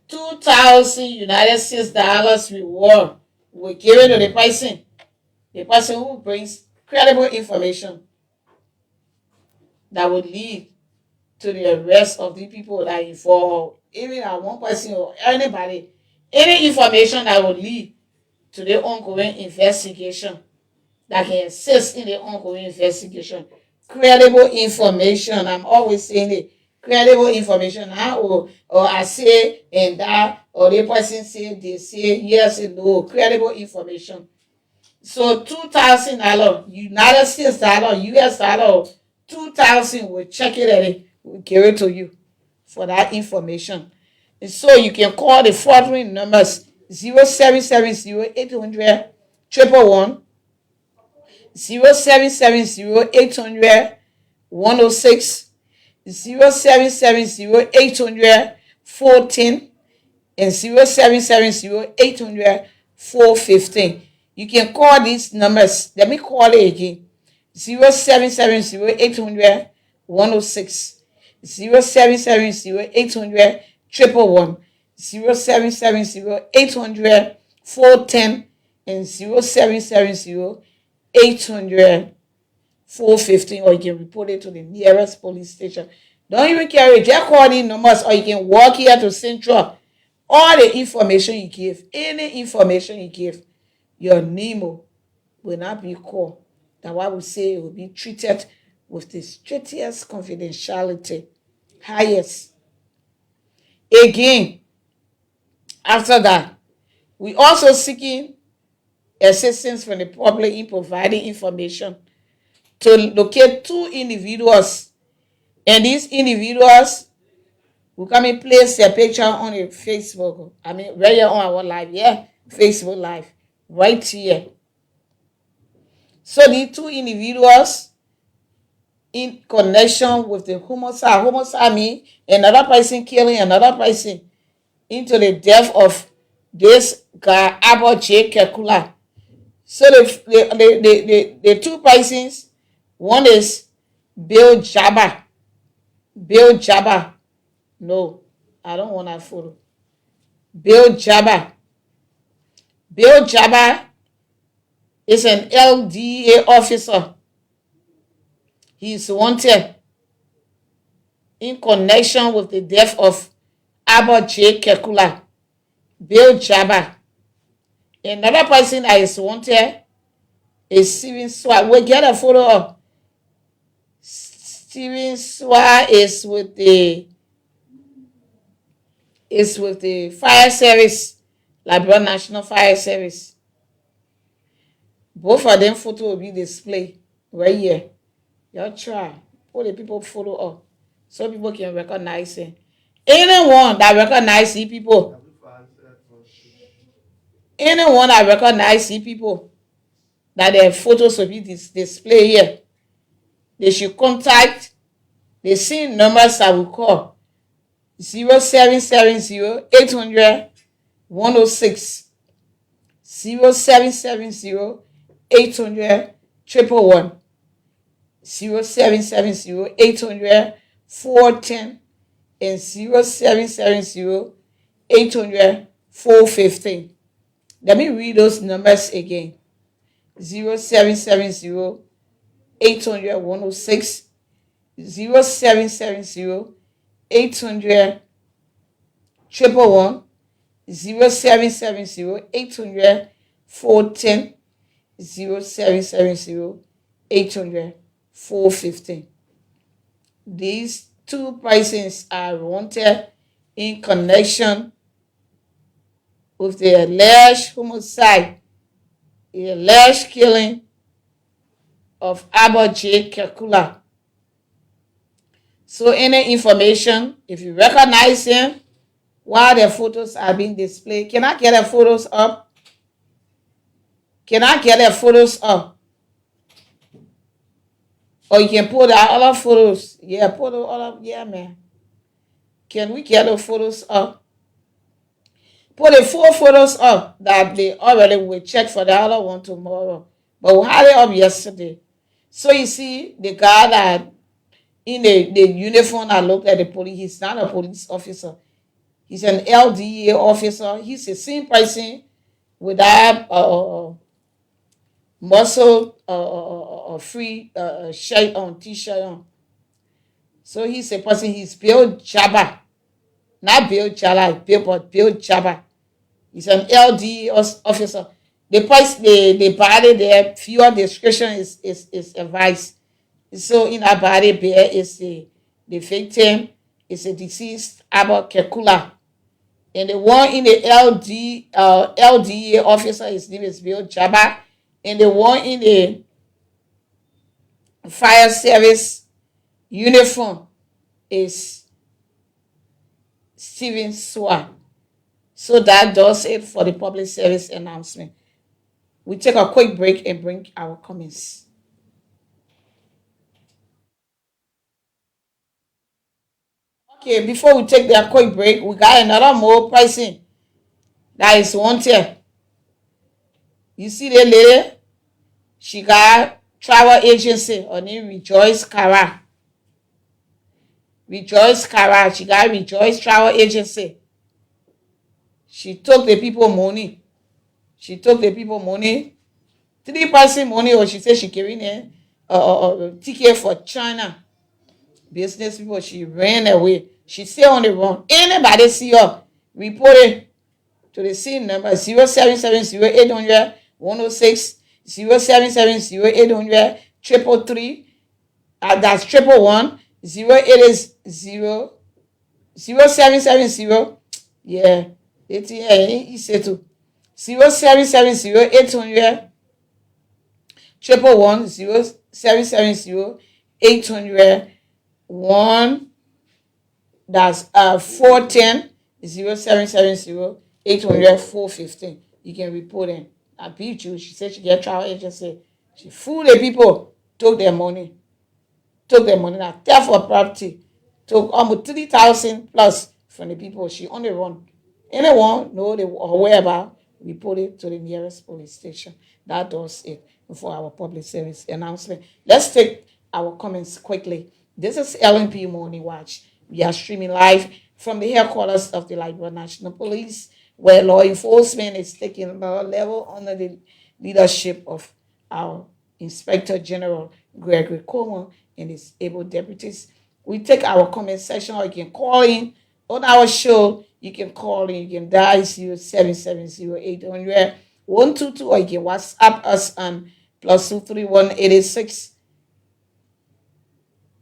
A: 2,000 United States dollars reward will give it to the person who brings credible information that would lead to the arrest of the people that are involved, even at one person or anybody, any information that would lead to the ongoing investigation, that can assist in the ongoing investigation. Credible information, I'm always saying it. Credible information, or I say and that, or the person say, they say yes and no. Credible information. So $2,000, United States dollar, US dollar, 2,000, we'll check it and we'll give it to you for that information. And so you can call the following numbers: 0770-800-111, 0770-800-106, 0770-800-410, and 0770-800-415. You can call these numbers. Let me call it again: 0770-800-106, 0770-800-111, 0770-800-410, and 0770-800-415. Or you can report it to the nearest police station. Don't even carry it. Just call these numbers, or you can walk here to Central. All the information you give, any information you give, your name will not be called. That's why we say it will be treated with the strictest confidentiality. Highest. Again, after that, we also seeking assistance from the public in providing information to locate 2 individuals. And these individuals will come and place their picture on the Facebook. I mean, right here on our live, Facebook live, right here. So these 2 individuals in connection with the homicide mean another person killing another person into the death of this guy, Abba J. Kekula. So the 2 persons, one is Bill Jabba. No, I don't want that photo. Bill Jabba is an LDA officer. He is wanted in connection with the death of Abba J. Kekula. Bill Jabba. Another person that is wanted is Steven Swat. We get a photo of Steven Swat is with the fire service, Liberian National Fire Service. Both of them photo will be displayed right here. Y'all try. Put the people photo up so people can recognize it. Anyone that recognize these people, that their photos will be displayed here, they should contact The same numbers I will call 0770-800-106, 0770-800-111, 0770-800-410, and 0770-800-415. Let me read those numbers again. 0770-800-106, 0770-800-111, 0770-800-410, 0770-800-415. These two persons are wanted in connection with the alleged homicide, the alleged killing of Abba J. Kekula. So any information, if you recognize him while the photos are being displayed, can I get the photos up? Can I get the photos up? Or you can put the other photos. Yeah, put the other, yeah, man. Can we get the photos up? Put the 4 photos up that they already will check for the other one tomorrow. But we had it up yesterday. So you see the guy that in the uniform that looked at the police, he's not a police officer. He's an LDA officer. He's the same person with that muscle free shirt on, t-shirt on. So he's a person, he's Bill Jabba. Not Bill Jala, but Bill Jabba. He's an LDA officer. The place, the body there, fewer description is advised. So in our body there is the victim, is a deceased Abba Kekula. And the one in the LDA officer, his name is Bill Jabba. And the one in the fire service uniform is Steven Swa. So that does it for the public service announcement. We take a quick break and bring our comments. Okay, before we take that quick break, we got another more person that is wanted. You see the lady? She got travel agency. Her name Rejoice Kara. Rejoice Kara. She got Rejoice Travel Agency. She took the people money. 3% money, or she said she carrying a ticket for China. Business people, she ran away. She still on the run. Anybody see her, report it to the same number 0770-800-106, 0770-800-333. That's 111. 0770. Yeah, it's he said to 0770-800-111, 0770-800-1, that's 410, 0770-800-415. You can report in. I beat you. She said she get travel agency. She fooled the people, took their money. Now theft of property, took almost 3,000 plus from the people. She on the run. Anyone know the whereabouts, report it to the nearest police station. That does it for our public service announcement. Let's take our comments quickly. This is LNP Morning Watch. We are streaming live from the headquarters of the Liberia National Police, where law enforcement is taking another level under the leadership of our Inspector General Gregory Coleman and his able deputies. We take our comment section, or you can call in on our show. You can call in, you can dial 0770-800-122, or you can WhatsApp us on +231 886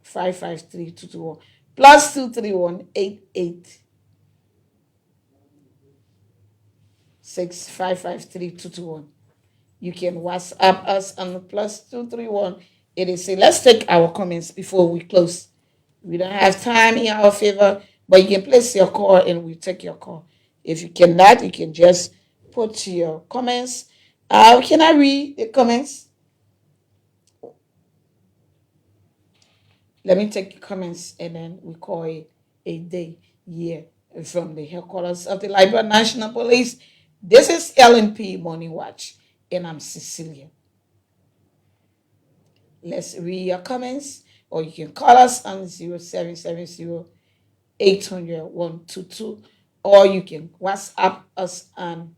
A: 553 221, +231 886 553 221. You can WhatsApp us on +231 886. Let's take our comments before we close. We don't have time in our favor, but you can place your call and we'll take your call. If you cannot, you can just put your comments. Can I read the comments? Let me take comments and then we call it a day here from the headquarters of the Liberian National Police. This is LNP Morning Watch, and I'm Cecilia. Let's read your comments, or you can call us on 0770 800 122, or you can WhatsApp us on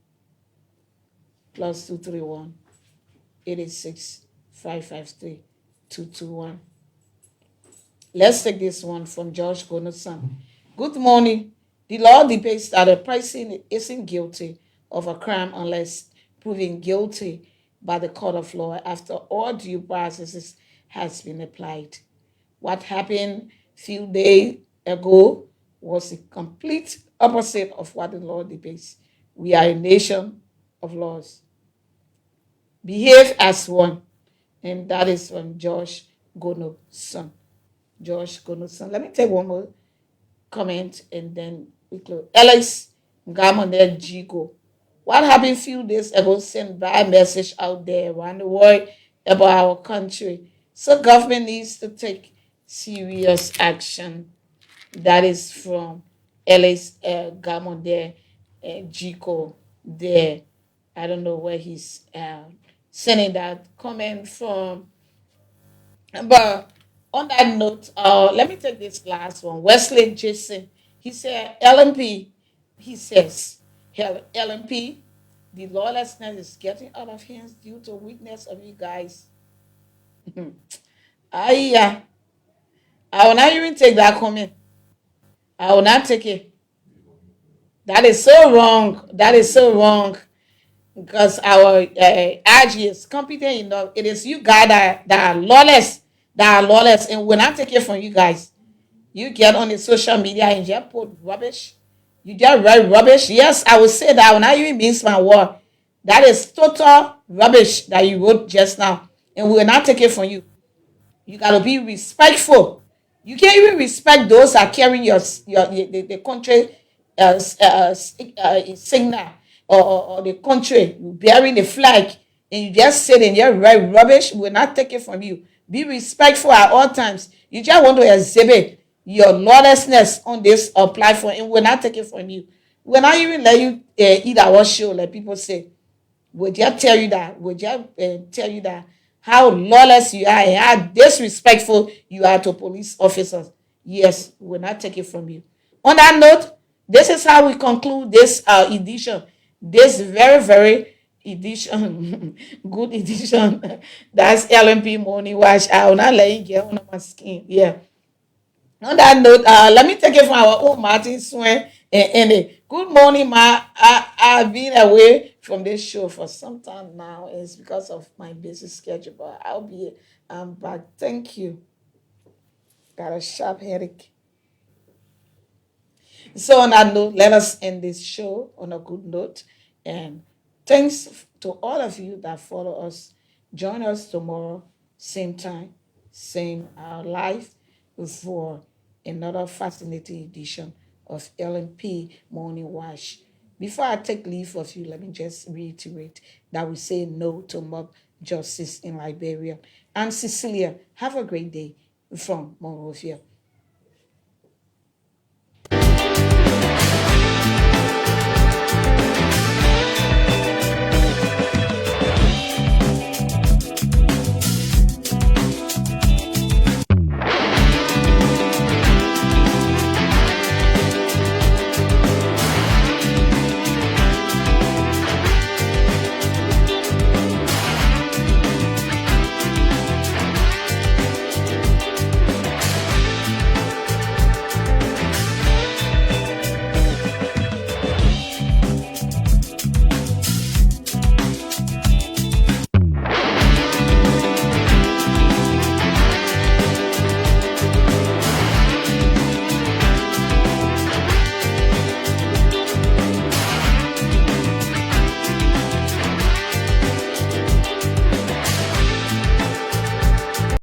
A: +231 886 553 221. Let's take this one from George Gonson. Good morning. The law debates that a person isn't guilty of a crime unless proven guilty by the court of law after all due process has been applied. What happened a few days ago was the complete opposite of what the law debates. We are a nation of laws. Behave as one. And that is from Josh Gonoson. Josh Gonoson. Let me take one more comment and then we close. Alex Gamone Jigo. What happened a few days ago sent bad message out there around the world about our country. So government needs to take serious action. That is from Alex Gamone Jigo there. I don't know where he's sending that comment from. But on that note, let me take this last one. Wesley Jason, he said, LMP, he says, LMP, the lawlessness is getting out of hands due to weakness of you guys. I I will not even take that comment. I will not take it. That is so wrong. That is so wrong. Because our RG is competent enough. It is you guys that are lawless, and we're not taking it from you guys. You get on the social media and just put rubbish. You just write rubbish. Yes, I will say that when I even miss my word. That is total rubbish that you wrote just now. And we will not take it from you. You gotta be respectful. You can't even respect those that are carrying your the country signal, or the country bearing the flag, and you just sit and you write rubbish. We will not take it from you. Be respectful at all times. You just want to exhibit your lawlessness on this platform, and we will not take it from you. We will not even let you eat our show, like people say. We'll just tell you that. We'll just tell you that how lawless you are and how disrespectful you are to police officers. Yes, we'll not take it from you. On that note, this is how we conclude this edition. This very, very edition, good edition. That's LMP Morning Watch. I will not let you get on my skin. Yeah. On that note, let me take it from our own Martin Swen and good morning, Ma. I've been away from this show for some time now. It's because of my busy schedule, but I'll be back. Thank you. Got a sharp headache. So on that note, let us end this show on a good note. And thanks to all of you that follow us. Join us tomorrow, same time, same live for another fascinating edition of LMP Morning Wash. Before I take leave of you, let me just reiterate that we say no to mob justice in Liberia. I'm Cecilia. Have a great day from Monrovia.